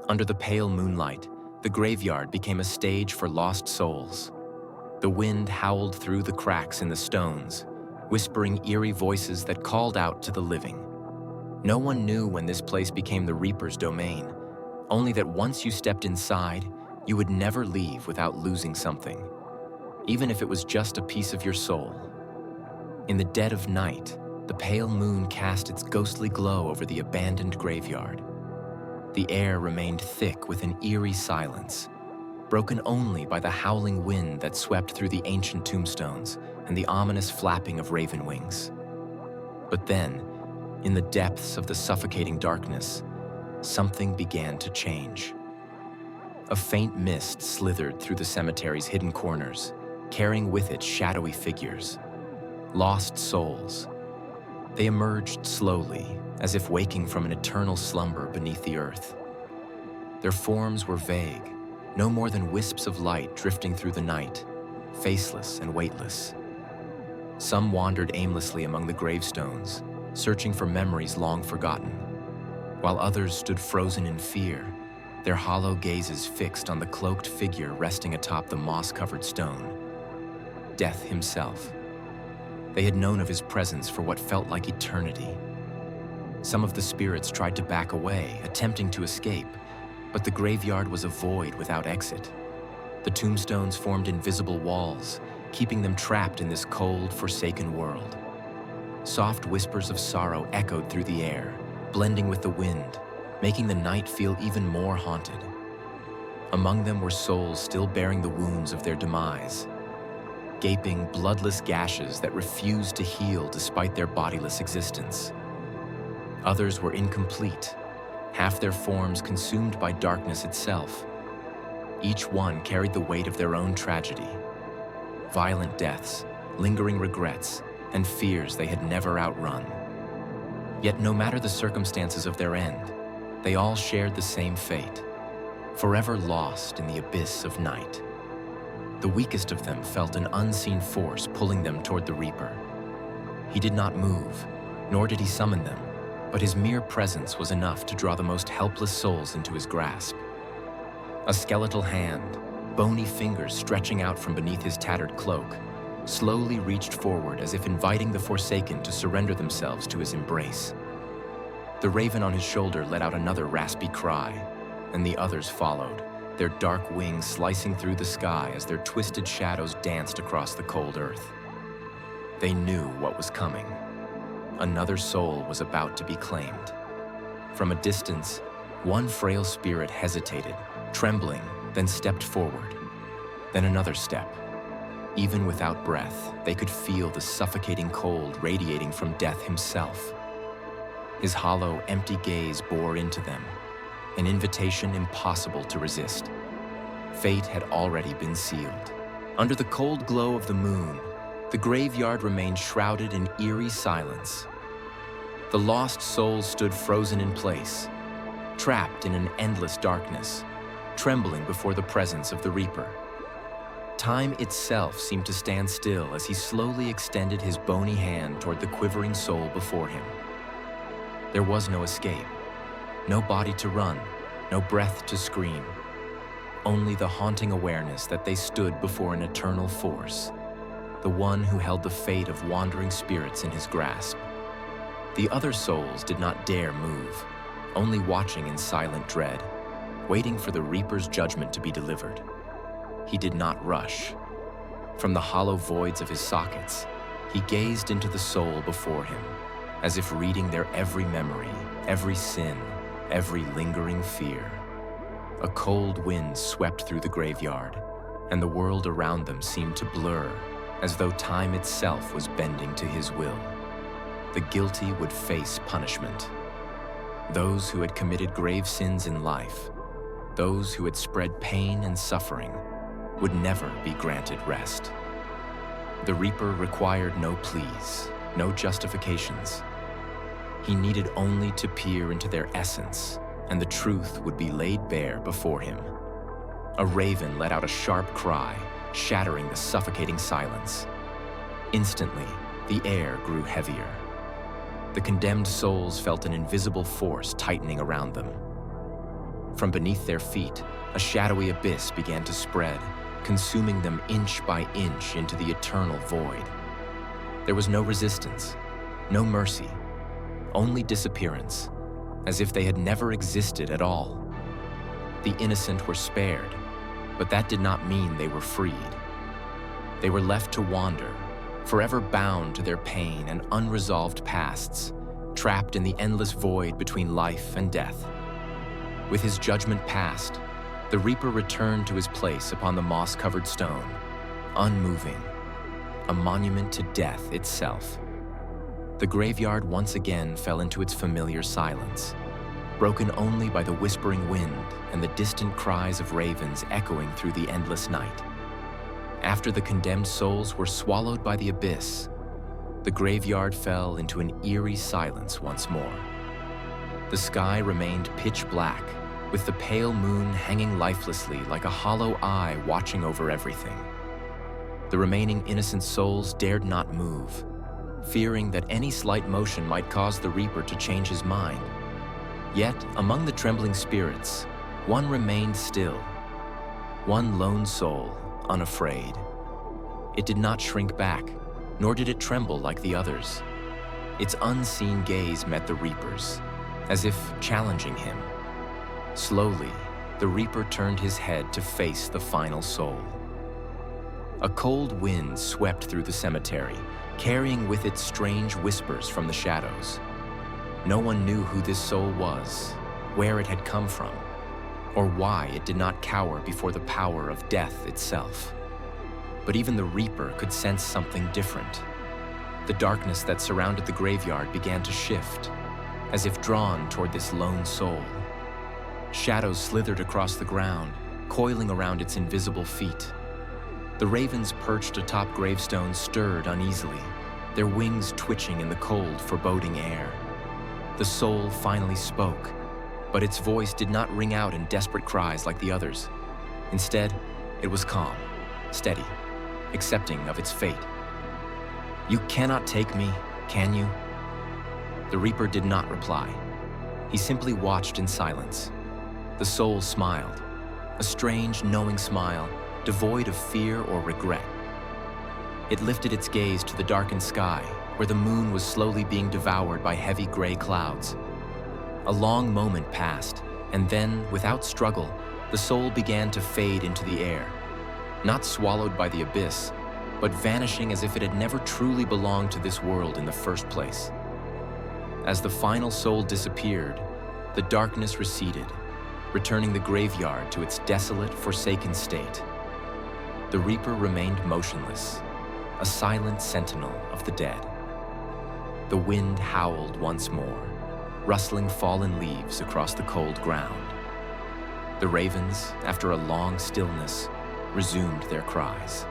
Under the pale moonlight, the graveyard became a stage for lost souls. The wind howled through the cracks in the stones, whispering eerie voices that called out to the living. No one knew when this place became the Reaper's domain, only that once you stepped inside, you would never leave without losing something, even if it was just a piece of your soul. In the dead of night, the pale moon cast its ghostly glow over the abandoned graveyard. The air remained thick with an eerie silence, broken only by the howling wind that swept through the ancient tombstones and the ominous flapping of raven wings. But then, in the depths of the suffocating darkness, something began to change. A faint mist slithered through the cemetery's hidden corners, carrying with it shadowy figures, lost souls. They emerged slowly, as if waking from an eternal slumber beneath the earth. Their forms were vague, no more than wisps of light drifting through the night, faceless and weightless. Some wandered aimlessly among the gravestones, searching for memories long forgotten, while others stood frozen in fear, their hollow gazes fixed on the cloaked figure resting atop the moss-covered stone, Death himself. They had known of his presence for what felt like eternity. Some of the spirits tried to back away, attempting to escape, but the graveyard was a void without exit. The tombstones formed invisible walls, keeping them trapped in this cold, forsaken world. Soft whispers of sorrow echoed through the air, blending with the wind, making the night feel even more haunted. Among them were souls still bearing the wounds of their demise, gaping, bloodless gashes that refused to heal despite their bodiless existence. Others were incomplete, half their forms consumed by darkness itself. Each one carried the weight of their own tragedy, violent deaths, lingering regrets, and fears they had never outrun. Yet no matter the circumstances of their end, they all shared the same fate, forever lost in the abyss of night. The weakest of them felt an unseen force pulling them toward the Reaper. He did not move, nor did he summon them, but his mere presence was enough to draw the most helpless souls into his grasp. A skeletal hand, bony fingers stretching out from beneath his tattered cloak, slowly reached forward as if inviting the Forsaken to surrender themselves to his embrace. The raven on his shoulder let out another raspy cry, and the others followed, their dark wings slicing through the sky as their twisted shadows danced across the cold earth. They knew what was coming. Another soul was about to be claimed. From a distance, one frail spirit hesitated, trembling, then stepped forward. Then another step. Even without breath, they could feel the suffocating cold radiating from Death himself. His hollow, empty gaze bore into them, an invitation impossible to resist. Fate had already been sealed. Under the cold glow of the moon, the graveyard remained shrouded in eerie silence. The lost souls stood frozen in place, trapped in an endless darkness, trembling before the presence of the Reaper. Time itself seemed to stand still as he slowly extended his bony hand toward the quivering soul before him. There was no escape, no body to run, no breath to scream, only the haunting awareness that they stood before an eternal force, the one who held the fate of wandering spirits in his grasp. The other souls did not dare move, only watching in silent dread, waiting for the Reaper's judgment to be delivered. He did not rush. From the hollow voids of his sockets, he gazed into the soul before him, as if reading their every memory, every sin, every lingering fear. A cold wind swept through the graveyard, and the world around them seemed to blur, as though time itself was bending to his will. The guilty would face punishment. Those who had committed grave sins in life, those who had spread pain and suffering, would never be granted rest. The Reaper required no pleas, no justifications. He needed only to peer into their essence, and the truth would be laid bare before him. A raven let out a sharp cry, shattering the suffocating silence. Instantly, the air grew heavier. The condemned souls felt an invisible force tightening around them. From beneath their feet, a shadowy abyss began to spread, consuming them inch by inch into the eternal void. There was no resistance, no mercy, only disappearance, as if they had never existed at all. The innocent were spared, but that did not mean they were freed. They were left to wander, forever bound to their pain and unresolved pasts, trapped in the endless void between life and death. With his judgment passed, the Reaper returned to his place upon the moss-covered stone, unmoving, a monument to death itself. The graveyard once again fell into its familiar silence, broken only by the whispering wind and the distant cries of ravens echoing through the endless night. After the condemned souls were swallowed by the abyss, the graveyard fell into an eerie silence once more. The sky remained pitch black, with the pale moon hanging lifelessly like a hollow eye watching over everything. The remaining innocent souls dared not move, fearing that any slight motion might cause the Reaper to change his mind. Yet, among the trembling spirits, one remained still, one lone soul, unafraid. It did not shrink back, nor did it tremble like the others. Its unseen gaze met the Reaper's, as if challenging him. Slowly, the Reaper turned his head to face the final soul. A cold wind swept through the cemetery, carrying with it strange whispers from the shadows. No one knew who this soul was, where it had come from, or why it did not cower before the power of death itself. But even the Reaper could sense something different. The darkness that surrounded the graveyard began to shift, as if drawn toward this lone soul. Shadows slithered across the ground, coiling around its invisible feet. The ravens perched atop gravestones stirred uneasily, their wings twitching in the cold, foreboding air. The soul finally spoke, but its voice did not ring out in desperate cries like the others. Instead, it was calm, steady, accepting of its fate. "You cannot take me, can you?" The Reaper did not reply. He simply watched in silence. The soul smiled, a strange, knowing smile, devoid of fear or regret. It lifted its gaze to the darkened sky, where the moon was slowly being devoured by heavy gray clouds. A long moment passed, and then, without struggle, the soul began to fade into the air, not swallowed by the abyss, but vanishing as if it had never truly belonged to this world in the first place. As the final soul disappeared, the darkness receded, returning the graveyard to its desolate, forsaken state. The Reaper remained motionless, a silent sentinel of the dead. The wind howled once more, rustling fallen leaves across the cold ground. The ravens, after a long stillness, resumed their cries,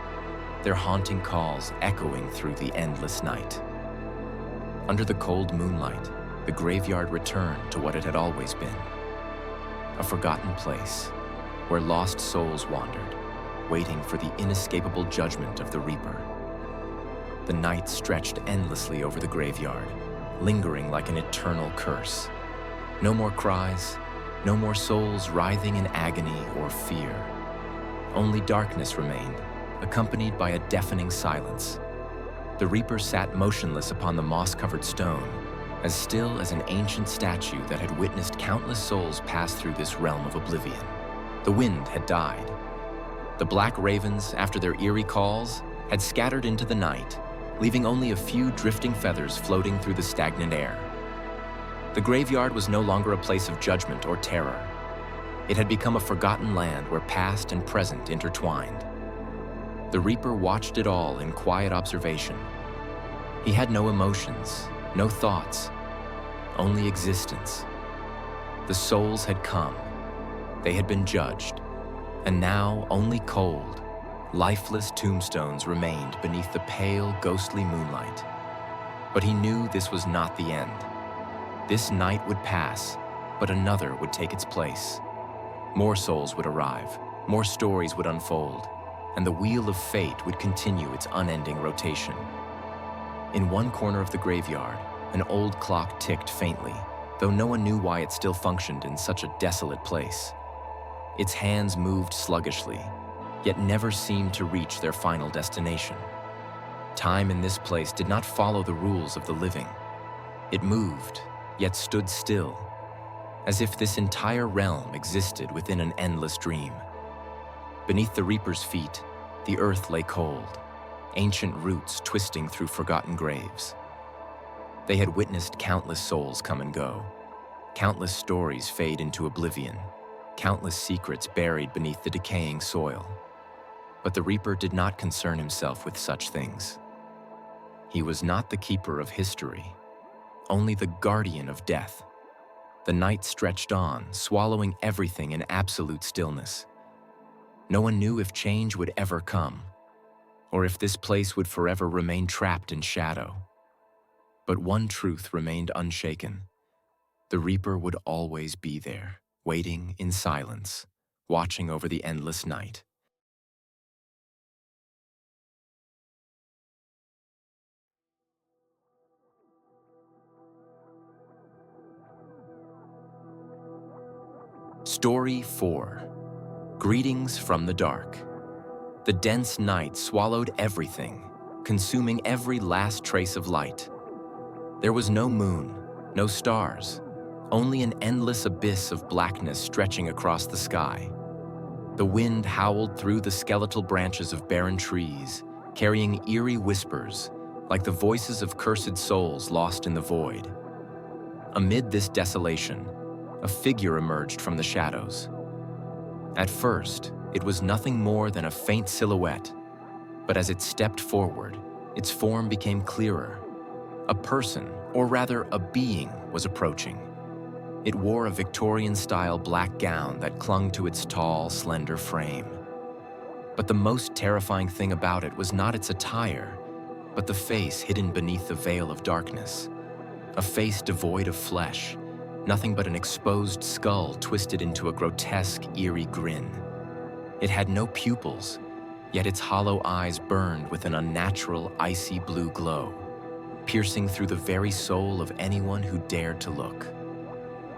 their haunting calls echoing through the endless night. Under the cold moonlight, the graveyard returned to what it had always been, a forgotten place where lost souls wandered, waiting for the inescapable judgment of the Reaper. The night stretched endlessly over the graveyard, lingering like an eternal curse. No more cries, no more souls writhing in agony or fear. Only darkness remained, accompanied by a deafening silence. The Reaper sat motionless upon the moss-covered stone, as still as an ancient statue that had witnessed countless souls pass through this realm of oblivion. The wind had died. The black ravens, after their eerie calls, had scattered into the night, leaving only a few drifting feathers floating through the stagnant air. The graveyard was no longer a place of judgment or terror. It had become a forgotten land where past and present intertwined. The Reaper watched it all in quiet observation. He had no emotions, no thoughts, only existence. The souls had come. They had been judged, and now only cold, Lifeless tombstones remained beneath the pale, ghostly moonlight. But he knew this was not the end. This night would pass, but another would take its place. More souls would arrive, more stories would unfold, and the wheel of fate would continue its unending rotation. In one corner of the graveyard, an old clock ticked faintly, though no one knew why it still functioned in such a desolate place. Its hands moved sluggishly, yet never seemed to reach their final destination. Time in this place did not follow the rules of the living. It moved, yet stood still, as if this entire realm existed within an endless dream. Beneath the reaper's feet, the earth lay cold, ancient roots twisting through forgotten graves. They had witnessed countless souls come and go, countless stories fade into oblivion, countless secrets buried beneath the decaying soil. But the reaper did not concern himself with such things. He was not the keeper of history, only the guardian of death. The night stretched on, swallowing everything in absolute stillness. No one knew if change would ever come, or if this place would forever remain trapped in shadow. But one truth remained unshaken. The reaper would always be there, waiting in silence, watching over the endless night. Story 4. Greetings from the Dark. The dense night swallowed everything, consuming every last trace of light. There was no moon, no stars, only an endless abyss of blackness stretching across the sky. The wind howled through the skeletal branches of barren trees, carrying eerie whispers, like the voices of cursed souls lost in the void. Amid this desolation, a figure emerged from the shadows. At first, it was nothing more than a faint silhouette, but as it stepped forward, its form became clearer. A person, or rather a being, was approaching. It wore a Victorian-style black gown that clung to its tall, slender frame. But the most terrifying thing about it was not its attire, but the face hidden beneath the veil of darkness. A face devoid of flesh, nothing but an exposed skull twisted into a grotesque, eerie grin. It had no pupils, yet its hollow eyes burned with an unnatural, icy blue glow, piercing through the very soul of anyone who dared to look.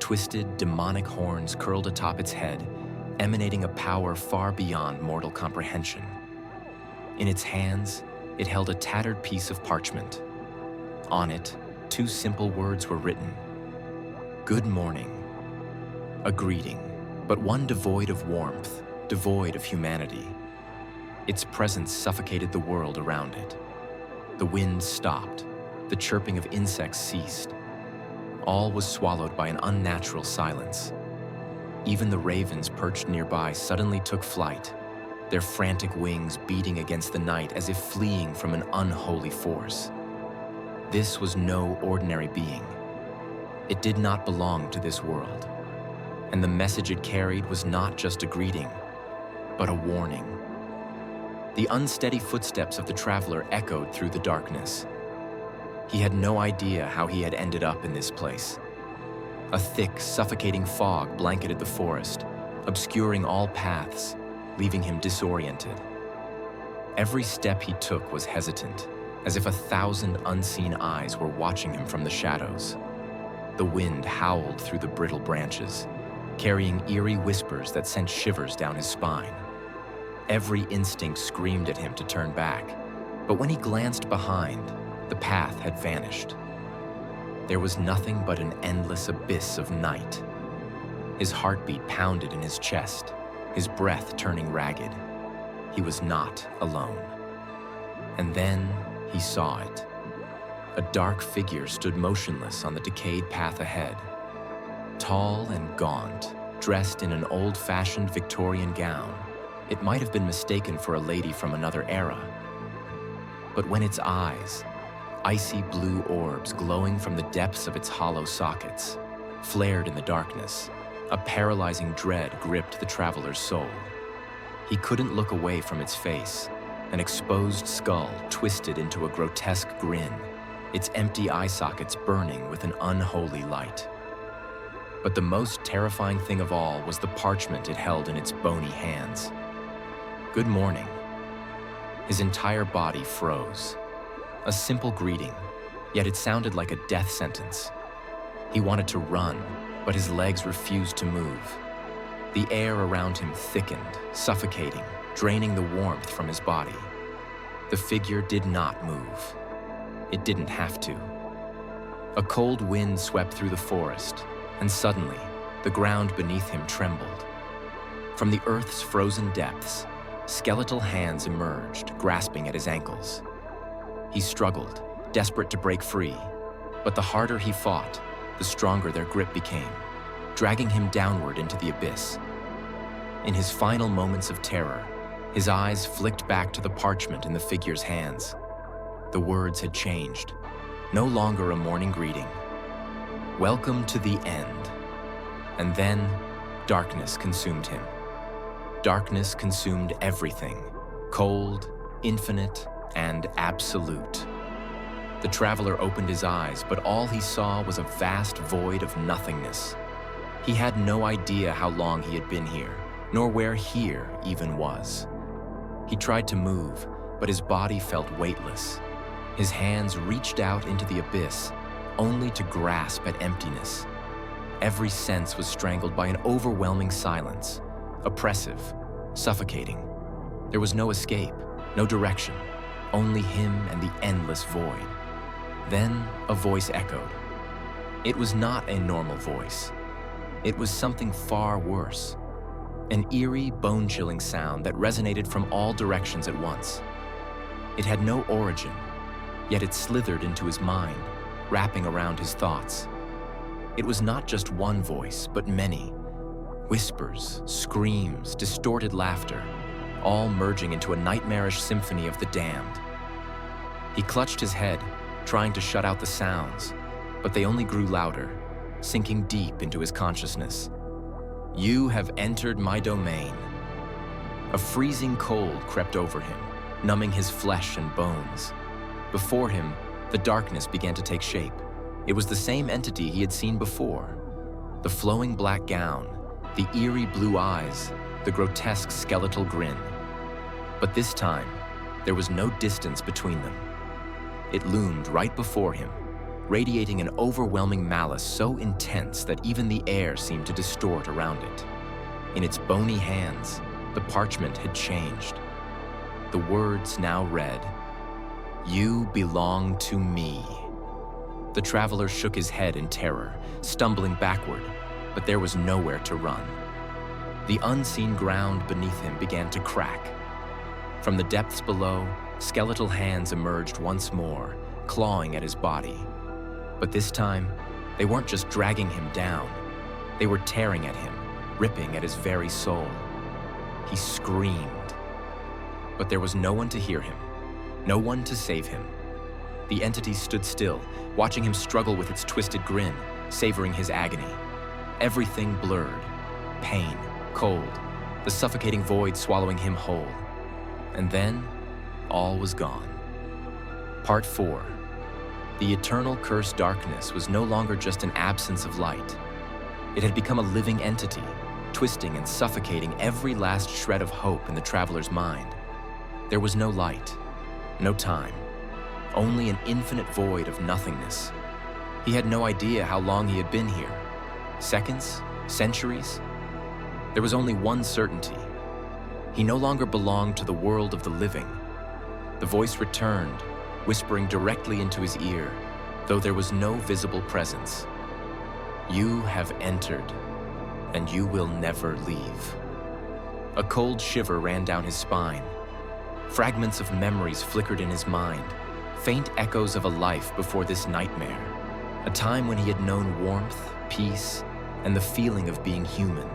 Twisted, demonic horns curled atop its head, emanating a power far beyond mortal comprehension. In its hands, it held a tattered piece of parchment. On it, 2 simple words were written: "Good morning." A greeting, but one devoid of warmth, devoid of humanity. Its presence suffocated the world around it. The wind stopped, the chirping of insects ceased. All was swallowed by an unnatural silence. Even the ravens perched nearby suddenly took flight, their frantic wings beating against the night as if fleeing from an unholy force. This was no ordinary being. It did not belong to this world, and the message it carried was not just a greeting, but a warning. The unsteady footsteps of the traveler echoed through the darkness. He had no idea how he had ended up in this place. A thick, suffocating fog blanketed the forest, obscuring all paths, leaving him disoriented. Every step he took was hesitant, as if 1,000 unseen eyes were watching him from the shadows. The wind howled through the brittle branches, carrying eerie whispers that sent shivers down his spine. Every instinct screamed at him to turn back, but when he glanced behind, the path had vanished. There was nothing but an endless abyss of night. His heartbeat pounded in his chest, his breath turning ragged. He was not alone. And then he saw it. A dark figure stood motionless on the decayed path ahead. Tall and gaunt, dressed in an old-fashioned Victorian gown, it might have been mistaken for a lady from another era. But when its eyes, icy blue orbs glowing from the depths of its hollow sockets, flared in the darkness, a paralyzing dread gripped the traveler's soul. He couldn't look away from its face, an exposed skull twisted into a grotesque grin, its empty eye sockets burning with an unholy light. But the most terrifying thing of all was the parchment it held in its bony hands. "Good morning." His entire body froze. A simple greeting, yet it sounded like a death sentence. He wanted to run, but his legs refused to move. The air around him thickened, suffocating, draining the warmth from his body. The figure did not move. It didn't have to. A cold wind swept through the forest, and suddenly, the ground beneath him trembled. From the earth's frozen depths, skeletal hands emerged, grasping at his ankles. He struggled, desperate to break free, but the harder he fought, the stronger their grip became, dragging him downward into the abyss. In his final moments of terror, his eyes flicked back to the parchment in the figure's hands. The words had changed, no longer a morning greeting. "Welcome to the end." And then, darkness consumed him. Darkness consumed everything, cold, infinite, and absolute. The traveler opened his eyes, but all he saw was a vast void of nothingness. He had no idea how long he had been here, nor where here even was. He tried to move, but his body felt weightless. His hands reached out into the abyss, only to grasp at emptiness. Every sense was strangled by an overwhelming silence, oppressive, suffocating. There was no escape, no direction, only him and the endless void. Then a voice echoed. It was not a normal voice. It was something far worse. An eerie, bone-chilling sound that resonated from all directions at once. It had no origin, yet it slithered into his mind, wrapping around his thoughts. It was not just one voice, but many. Whispers, screams, distorted laughter, all merging into a nightmarish symphony of the damned. He clutched his head, trying to shut out the sounds, but they only grew louder, sinking deep into his consciousness. "You have entered my domain." A freezing cold crept over him, numbing his flesh and bones. Before him, the darkness began to take shape. It was the same entity he had seen before. The flowing black gown, the eerie blue eyes, the grotesque skeletal grin. But this time, there was no distance between them. It loomed right before him, radiating an overwhelming malice so intense that even the air seemed to distort around it. In its bony hands, the parchment had changed. The words now read, "You belong to me." The traveler shook his head in terror, stumbling backward, but there was nowhere to run. The unseen ground beneath him began to crack. From the depths below, skeletal hands emerged once more, clawing at his body. But this time, they weren't just dragging him down. They were tearing at him, ripping at his very soul. He screamed. But there was no one to hear him, no one to save him. The entity stood still, watching him struggle with its twisted grin, savoring his agony. Everything blurred. Pain, cold, the suffocating void swallowing him whole. And then, all was gone. Part 4. The eternal cursed darkness was no longer just an absence of light. It had become a living entity, twisting and suffocating every last shred of hope in the traveler's mind. There was no light, no time, only an infinite void of nothingness. He had no idea how long he had been here. Seconds? Centuries? There was only one certainty. He no longer belonged to the world of the living. The voice returned, whispering directly into his ear, though there was no visible presence. "You have entered, and you will never leave." A cold shiver ran down his spine. Fragments of memories flickered in his mind, faint echoes of a life before this nightmare, a time when he had known warmth, peace, and the feeling of being human.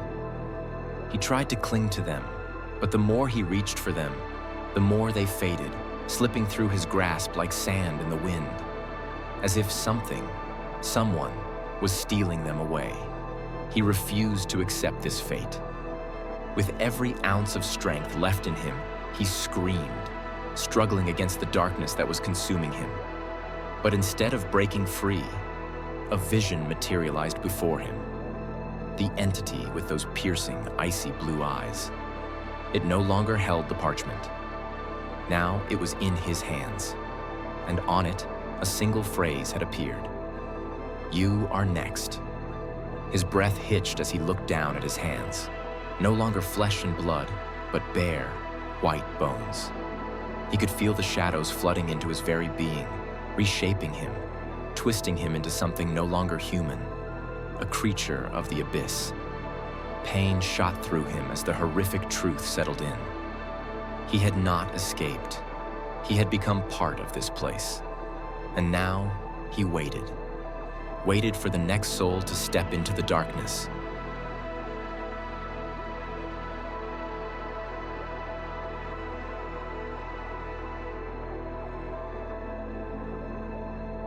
He tried to cling to them, but the more he reached for them, the more they faded, slipping through his grasp like sand in the wind, as if something, someone, was stealing them away. He refused to accept this fate. With every ounce of strength left in him, he screamed, struggling against the darkness that was consuming him. But instead of breaking free, a vision materialized before him. The entity with those piercing, icy blue eyes. It no longer held the parchment. Now it was in his hands, and on it, a single phrase had appeared. "You are next." His breath hitched as he looked down at his hands. No longer flesh and blood, but bare, white bones. He could feel the shadows flooding into his very being, reshaping him, twisting him into something no longer human, a creature of the abyss. Pain shot through him as the horrific truth settled in. He had not escaped. He had become part of this place. And now he waited for the next soul to step into the darkness.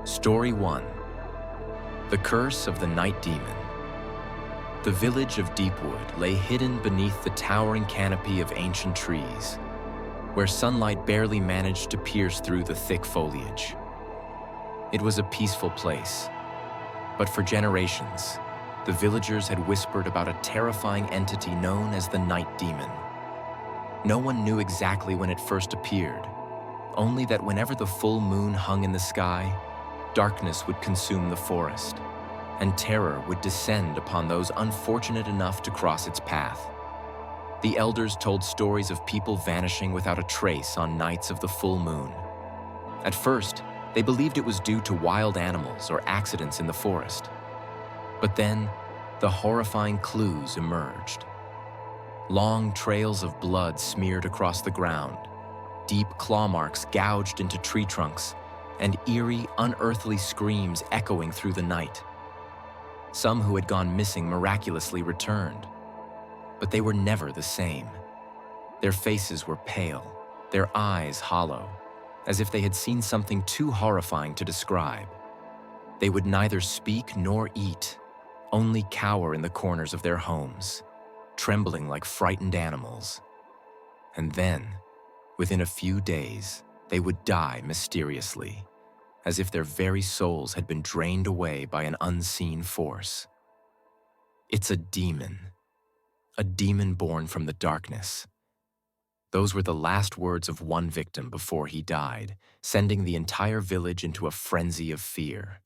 Story 1. The Curse of the Night Demon. The village of Deepwood lay hidden beneath the towering canopy of ancient trees, where sunlight barely managed to pierce through the thick foliage. It was a peaceful place, but for generations, the villagers had whispered about a terrifying entity known as the Night Demon. No one knew exactly when it first appeared, only that whenever the full moon hung in the sky, darkness would consume the forest, and terror would descend upon those unfortunate enough to cross its path. The elders told stories of people vanishing without a trace on nights of the full moon. At first, they believed it was due to wild animals or accidents in the forest. But then, the horrifying clues emerged. Long trails of blood smeared across the ground, deep claw marks gouged into tree trunks, and eerie, unearthly screams echoing through the night. Some who had gone missing miraculously returned, but they were never the same. Their faces were pale, their eyes hollow, as if they had seen something too horrifying to describe. They would neither speak nor eat, only cower in the corners of their homes, trembling like frightened animals. And then, within a few days, they would die mysteriously, as if their very souls had been drained away by an unseen force. It's a demon born from the darkness. Those were the last words of one victim before he died, sending the entire village into a frenzy of fear.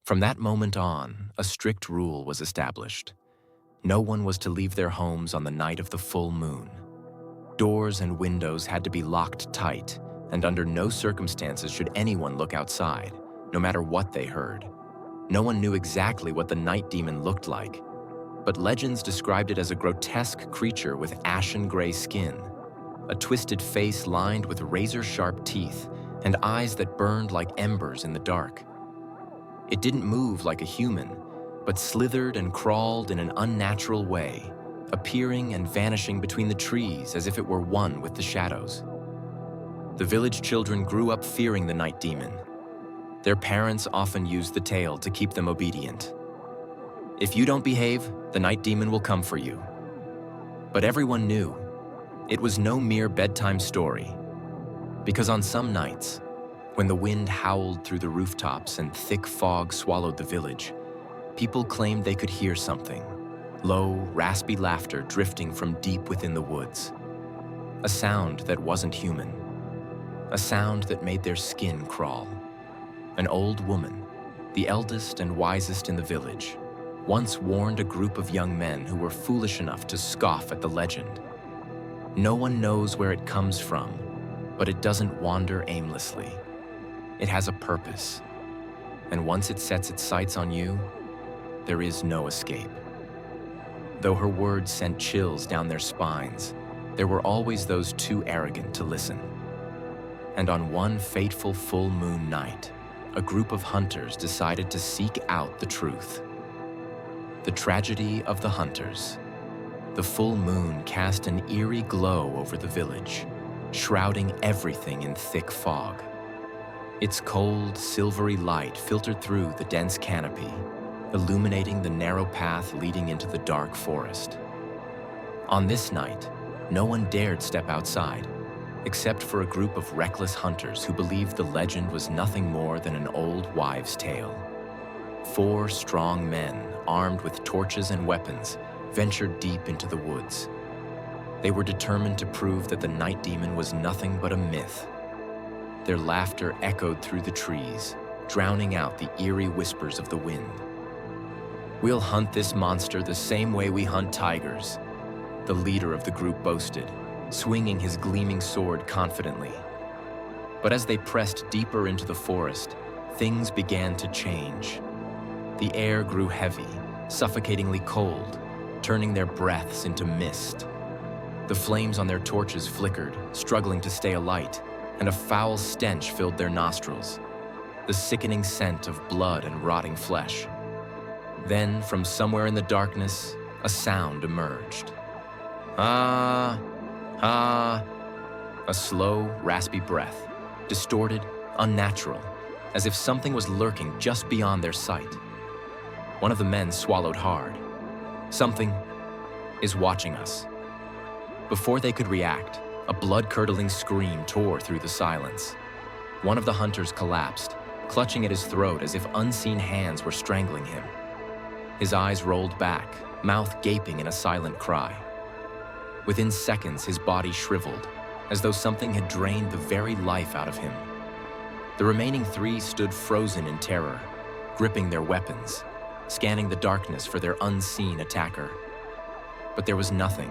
From that moment on, a strict rule was established. No one was to leave their homes on the night of the full moon. Doors and windows had to be locked tight, and under no circumstances should anyone look outside, no matter what they heard. No one knew exactly what the night demon looked like, but legends described it as a grotesque creature with ashen gray skin, a twisted face lined with razor-sharp teeth, and eyes that burned like embers in the dark. It didn't move like a human, but slithered and crawled in an unnatural way, appearing and vanishing between the trees as if it were one with the shadows. The village children grew up fearing the night demon. Their parents often used the tale to keep them obedient. If you don't behave, the night demon will come for you. But everyone knew it was no mere bedtime story, because on some nights, when the wind howled through the rooftops and thick fog swallowed the village, people claimed they could hear something, low, raspy laughter drifting from deep within the woods. A sound that wasn't human, a sound that made their skin crawl. An old woman, the eldest and wisest in the village, once warned a group of young men who were foolish enough to scoff at the legend. No one knows where it comes from, but it doesn't wander aimlessly. It has a purpose, and once it sets its sights on you, there is no escape. Though her words sent chills down their spines, there were always those too arrogant to listen. And on one fateful full moon night, a group of hunters decided to seek out the truth. The tragedy of the hunters. The full moon cast an eerie glow over the village, shrouding everything in thick fog. Its cold, silvery light filtered through the dense canopy, illuminating the narrow path leading into the dark forest. On this night, no one dared step outside, except for a group of reckless hunters who believed the legend was nothing more than an old wives' tale. 4 strong men, armed with torches and weapons, ventured deep into the woods. They were determined to prove that the night demon was nothing but a myth. Their laughter echoed through the trees, drowning out the eerie whispers of the wind. "We'll hunt this monster the same way we hunt tigers," the leader of the group boasted, swinging his gleaming sword confidently. But as they pressed deeper into the forest, things began to change. The air grew heavy, suffocatingly cold, turning their breaths into mist. The flames on their torches flickered, struggling to stay alight, and a foul stench filled their nostrils, the sickening scent of blood and rotting flesh. Then, from somewhere in the darkness, a sound emerged. "Ah, ah," a slow, raspy breath, distorted, unnatural, as if something was lurking just beyond their sight. One of the men swallowed hard. "Something is watching us." Before they could react, a blood-curdling scream tore through the silence. One of the hunters collapsed, clutching at his throat as if unseen hands were strangling him. His eyes rolled back, mouth gaping in a silent cry. Within seconds, his body shriveled, as though something had drained the very life out of him. The remaining 3 stood frozen in terror, gripping their weapons, scanning the darkness for their unseen attacker. But there was nothing,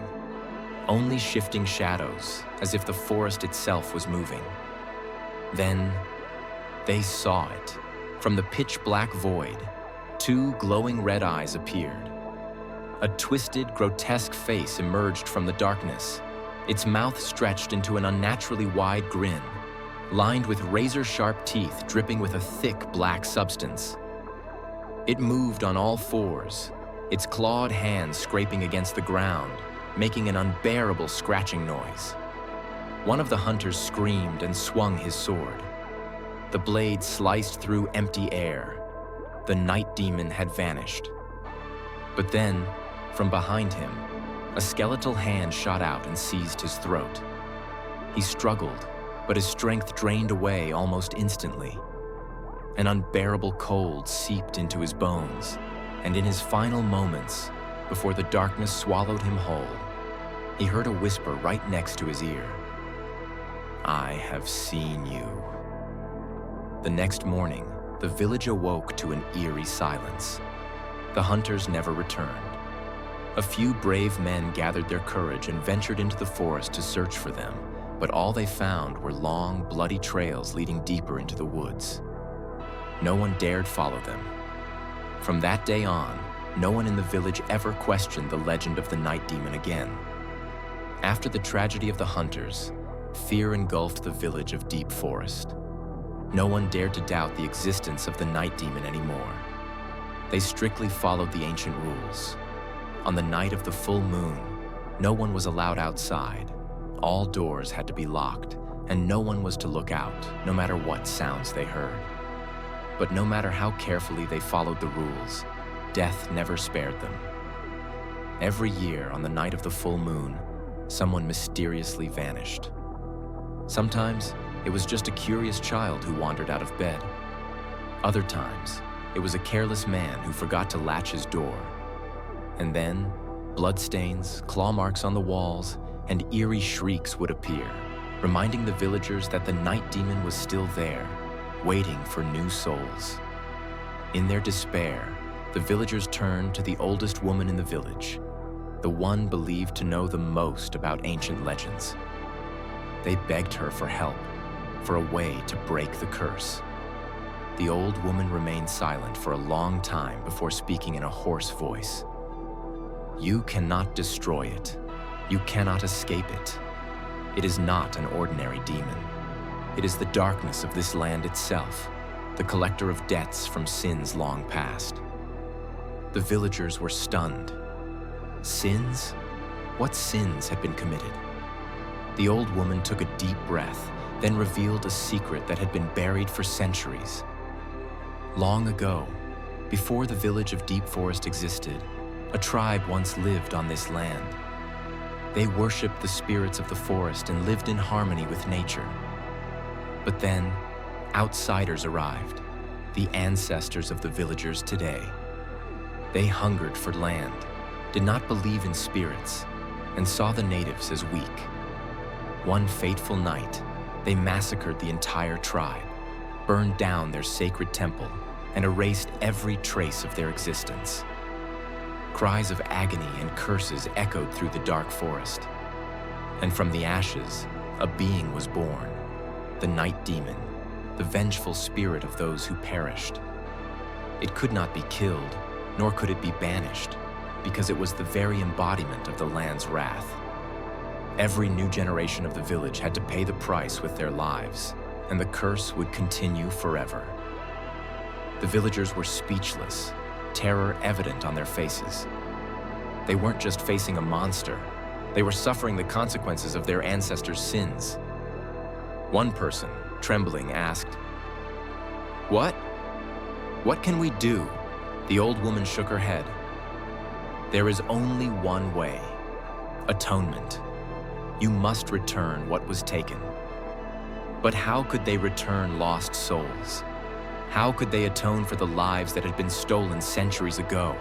only shifting shadows, as if the forest itself was moving. Then, they saw it. From the pitch-black void, 2 glowing red eyes appeared. A twisted, grotesque face emerged from the darkness, its mouth stretched into an unnaturally wide grin, lined with razor-sharp teeth dripping with a thick black substance. It moved on all 4s, its clawed hands scraping against the ground, making an unbearable scratching noise. One of the hunters screamed and swung his sword. The blade sliced through empty air. The night demon had vanished. But then, from behind him, a skeletal hand shot out and seized his throat. He struggled, but his strength drained away almost instantly. An unbearable cold seeped into his bones, and in his final moments, before the darkness swallowed him whole, he heard a whisper right next to his ear. "I have seen you." The next morning, the village awoke to an eerie silence. The hunters never returned. A few brave men gathered their courage and ventured into the forest to search for them, but all they found were long, bloody trails leading deeper into the woods. No one dared follow them. From that day on, no one in the village ever questioned the legend of the night demon again. After the tragedy of the hunters, fear engulfed the village of Deep Forest. No one dared to doubt the existence of the night demon anymore. They strictly followed the ancient rules. On the night of the full moon, no one was allowed outside. All doors had to be locked, and no one was to look out, no matter what sounds they heard. But no matter how carefully they followed the rules, death never spared them. Every year, on the night of the full moon, someone mysteriously vanished. Sometimes, it was just a curious child who wandered out of bed. Other times, it was a careless man who forgot to latch his door. And then, bloodstains, claw marks on the walls, and eerie shrieks would appear, reminding the villagers that the night demon was still there, waiting for new souls. In their despair, the villagers turned to the oldest woman in the village, the one believed to know the most about ancient legends. They begged her for help, for a way to break the curse. The old woman remained silent for a long time before speaking in a hoarse voice. "You cannot destroy it. You cannot escape it. It is not an ordinary demon. It is the darkness of this land itself, the collector of debts from sins long past." The villagers were stunned. Sins? What sins had been committed? The old woman took a deep breath, then revealed a secret that had been buried for centuries. Long ago, before the village of Deep Forest existed, a tribe once lived on this land. They worshipped the spirits of the forest and lived in harmony with nature. But then, outsiders arrived, the ancestors of the villagers today. They hungered for land, did not believe in spirits, and saw the natives as weak. One fateful night, they massacred the entire tribe, burned down their sacred temple, and erased every trace of their existence. Cries of agony and curses echoed through the dark forest. And from the ashes, a being was born, the night demon, the vengeful spirit of those who perished. It could not be killed, nor could it be banished, because it was the very embodiment of the land's wrath. Every new generation of the village had to pay the price with their lives, and the curse would continue forever. The villagers were speechless, terror evident on their faces. They weren't just facing a monster, they were suffering the consequences of their ancestors' sins. One person, trembling, asked, "What? What can we do?" The old woman shook her head. "There is only one way: atonement. You must return what was taken." But how could they return lost souls? How could they atone for the lives that had been stolen centuries ago?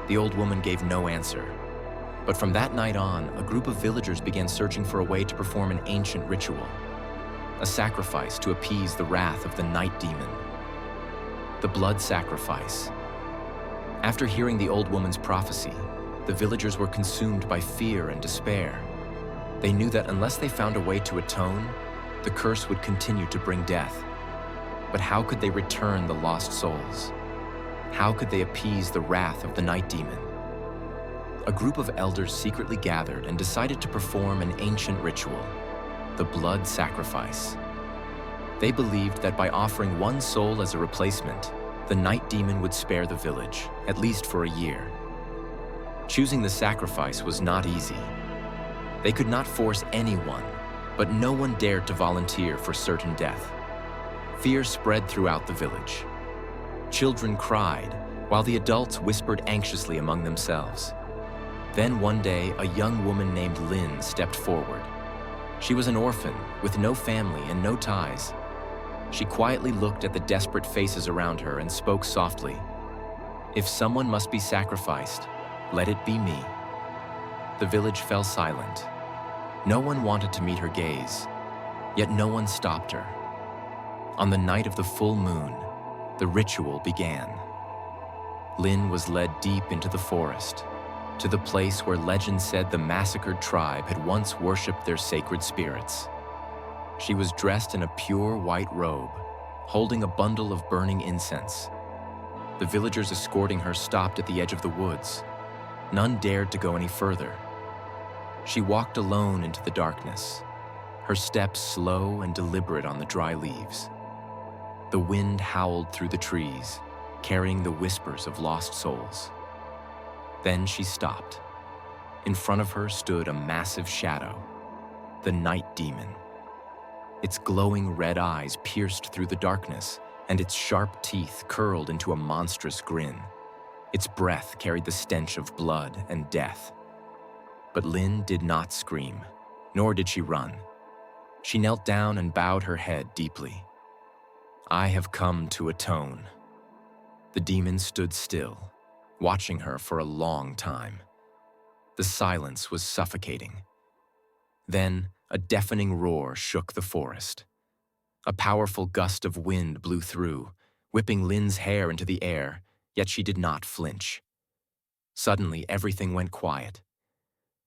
The old woman gave no answer. But from that night on, a group of villagers began searching for a way to perform an ancient ritual, a sacrifice to appease the wrath of the night demon. The blood sacrifice. After hearing the old woman's prophecy, the villagers were consumed by fear and despair. They knew that unless they found a way to atone, the curse would continue to bring death. But how could they return the lost souls? How could they appease the wrath of the night demon? A group of elders secretly gathered and decided to perform an ancient ritual, the blood sacrifice. They believed that by offering one soul as a replacement, the night demon would spare the village, at least for a year. Choosing the sacrifice was not easy. They could not force anyone, but no one dared to volunteer for certain death. Fear spread throughout the village. Children cried, while the adults whispered anxiously among themselves. Then one day, a young woman named Lynn stepped forward. She was an orphan, with no family and no ties. She quietly looked at the desperate faces around her and spoke softly. "If someone must be sacrificed, let it be me." The village fell silent. No one wanted to meet her gaze, yet no one stopped her. On the night of the full moon, the ritual began. Lynn was led deep into the forest, to the place where legend said the massacred tribe had once worshipped their sacred spirits. She was dressed in a pure white robe, holding a bundle of burning incense. The villagers escorting her stopped at the edge of the woods. None dared to go any further. She walked alone into the darkness, her steps slow and deliberate on the dry leaves. The wind howled through the trees, carrying the whispers of lost souls. Then she stopped. In front of her stood a massive shadow, the night demon. Its glowing red eyes pierced through the darkness, and its sharp teeth curled into a monstrous grin. Its breath carried the stench of blood and death. But Lynn did not scream, nor did she run. She knelt down and bowed her head deeply. "I have come to atone." The demon stood still, watching her for a long time. The silence was suffocating. Then, a deafening roar shook the forest. A powerful gust of wind blew through, whipping Lynn's hair into the air, yet she did not flinch. Suddenly, everything went quiet.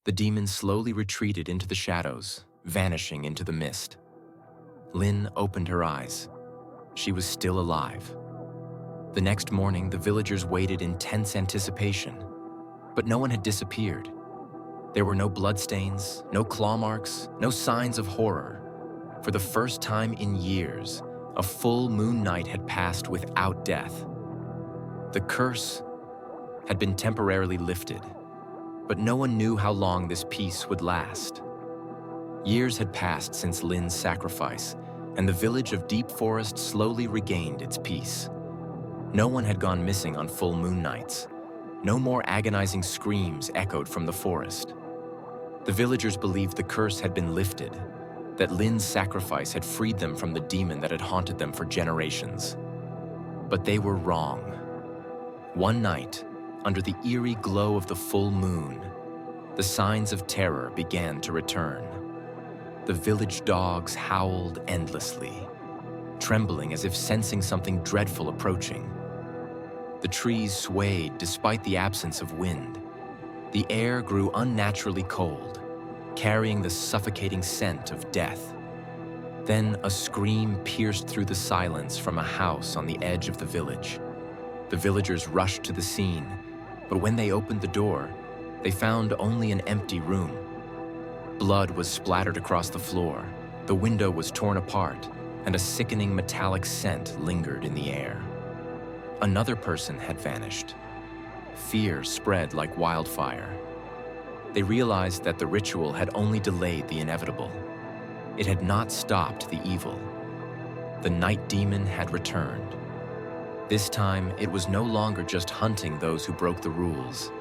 The demon slowly retreated into the shadows, vanishing into the mist. Lynn opened her eyes. She was still alive. The next morning, the villagers waited in tense anticipation, but no one had disappeared. There were no bloodstains, no claw marks, no signs of horror. For the first time in years, a full moon night had passed without death. The curse had been temporarily lifted, but no one knew how long this peace would last. Years had passed since Lynn's sacrifice, and the village of Deep Forest slowly regained its peace. No one had gone missing on full moon nights. No more agonizing screams echoed from the forest. The villagers believed the curse had been lifted, that Lin's sacrifice had freed them from the demon that had haunted them for generations. But they were wrong. One night, under the eerie glow of the full moon, the signs of terror began to return. The village dogs howled endlessly, trembling as if sensing something dreadful approaching. The trees swayed despite the absence of wind. The air grew unnaturally cold, carrying the suffocating scent of death. Then a scream pierced through the silence from a house on the edge of the village. The villagers rushed to the scene, but when they opened the door, they found only an empty room. Blood was splattered across the floor, the window was torn apart, and a sickening metallic scent lingered in the air. Another person had vanished. Fear spread like wildfire. They realized that the ritual had only delayed the inevitable. It had not stopped the evil. The night demon had returned. This time, it was no longer just hunting those who broke the rules.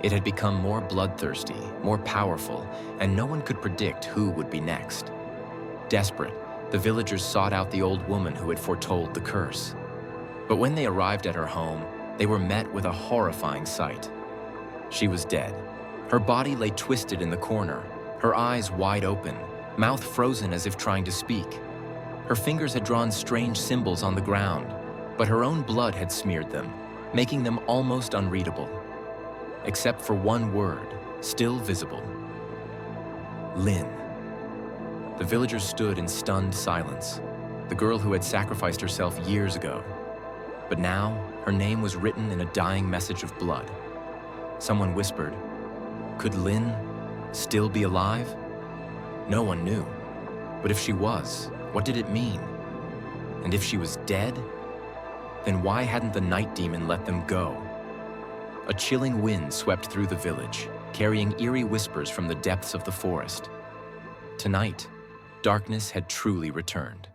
It had become more bloodthirsty, more powerful, and no one could predict who would be next. Desperate, the villagers sought out the old woman who had foretold the curse. But when they arrived at her home, they were met with a horrifying sight. She was dead. Her body lay twisted in the corner, her eyes wide open, mouth frozen as if trying to speak. Her fingers had drawn strange symbols on the ground, but her own blood had smeared them, making them almost unreadable. Except for one word, still visible. Lin. The villagers stood in stunned silence, the girl who had sacrificed herself years ago. But now, her name was written in a dying message of blood. Someone whispered, "Could Lin still be alive?" No one knew. But if she was, what did it mean? And if she was dead, then why hadn't the night demon let them go? A chilling wind swept through the village, carrying eerie whispers from the depths of the forest. Tonight, darkness had truly returned.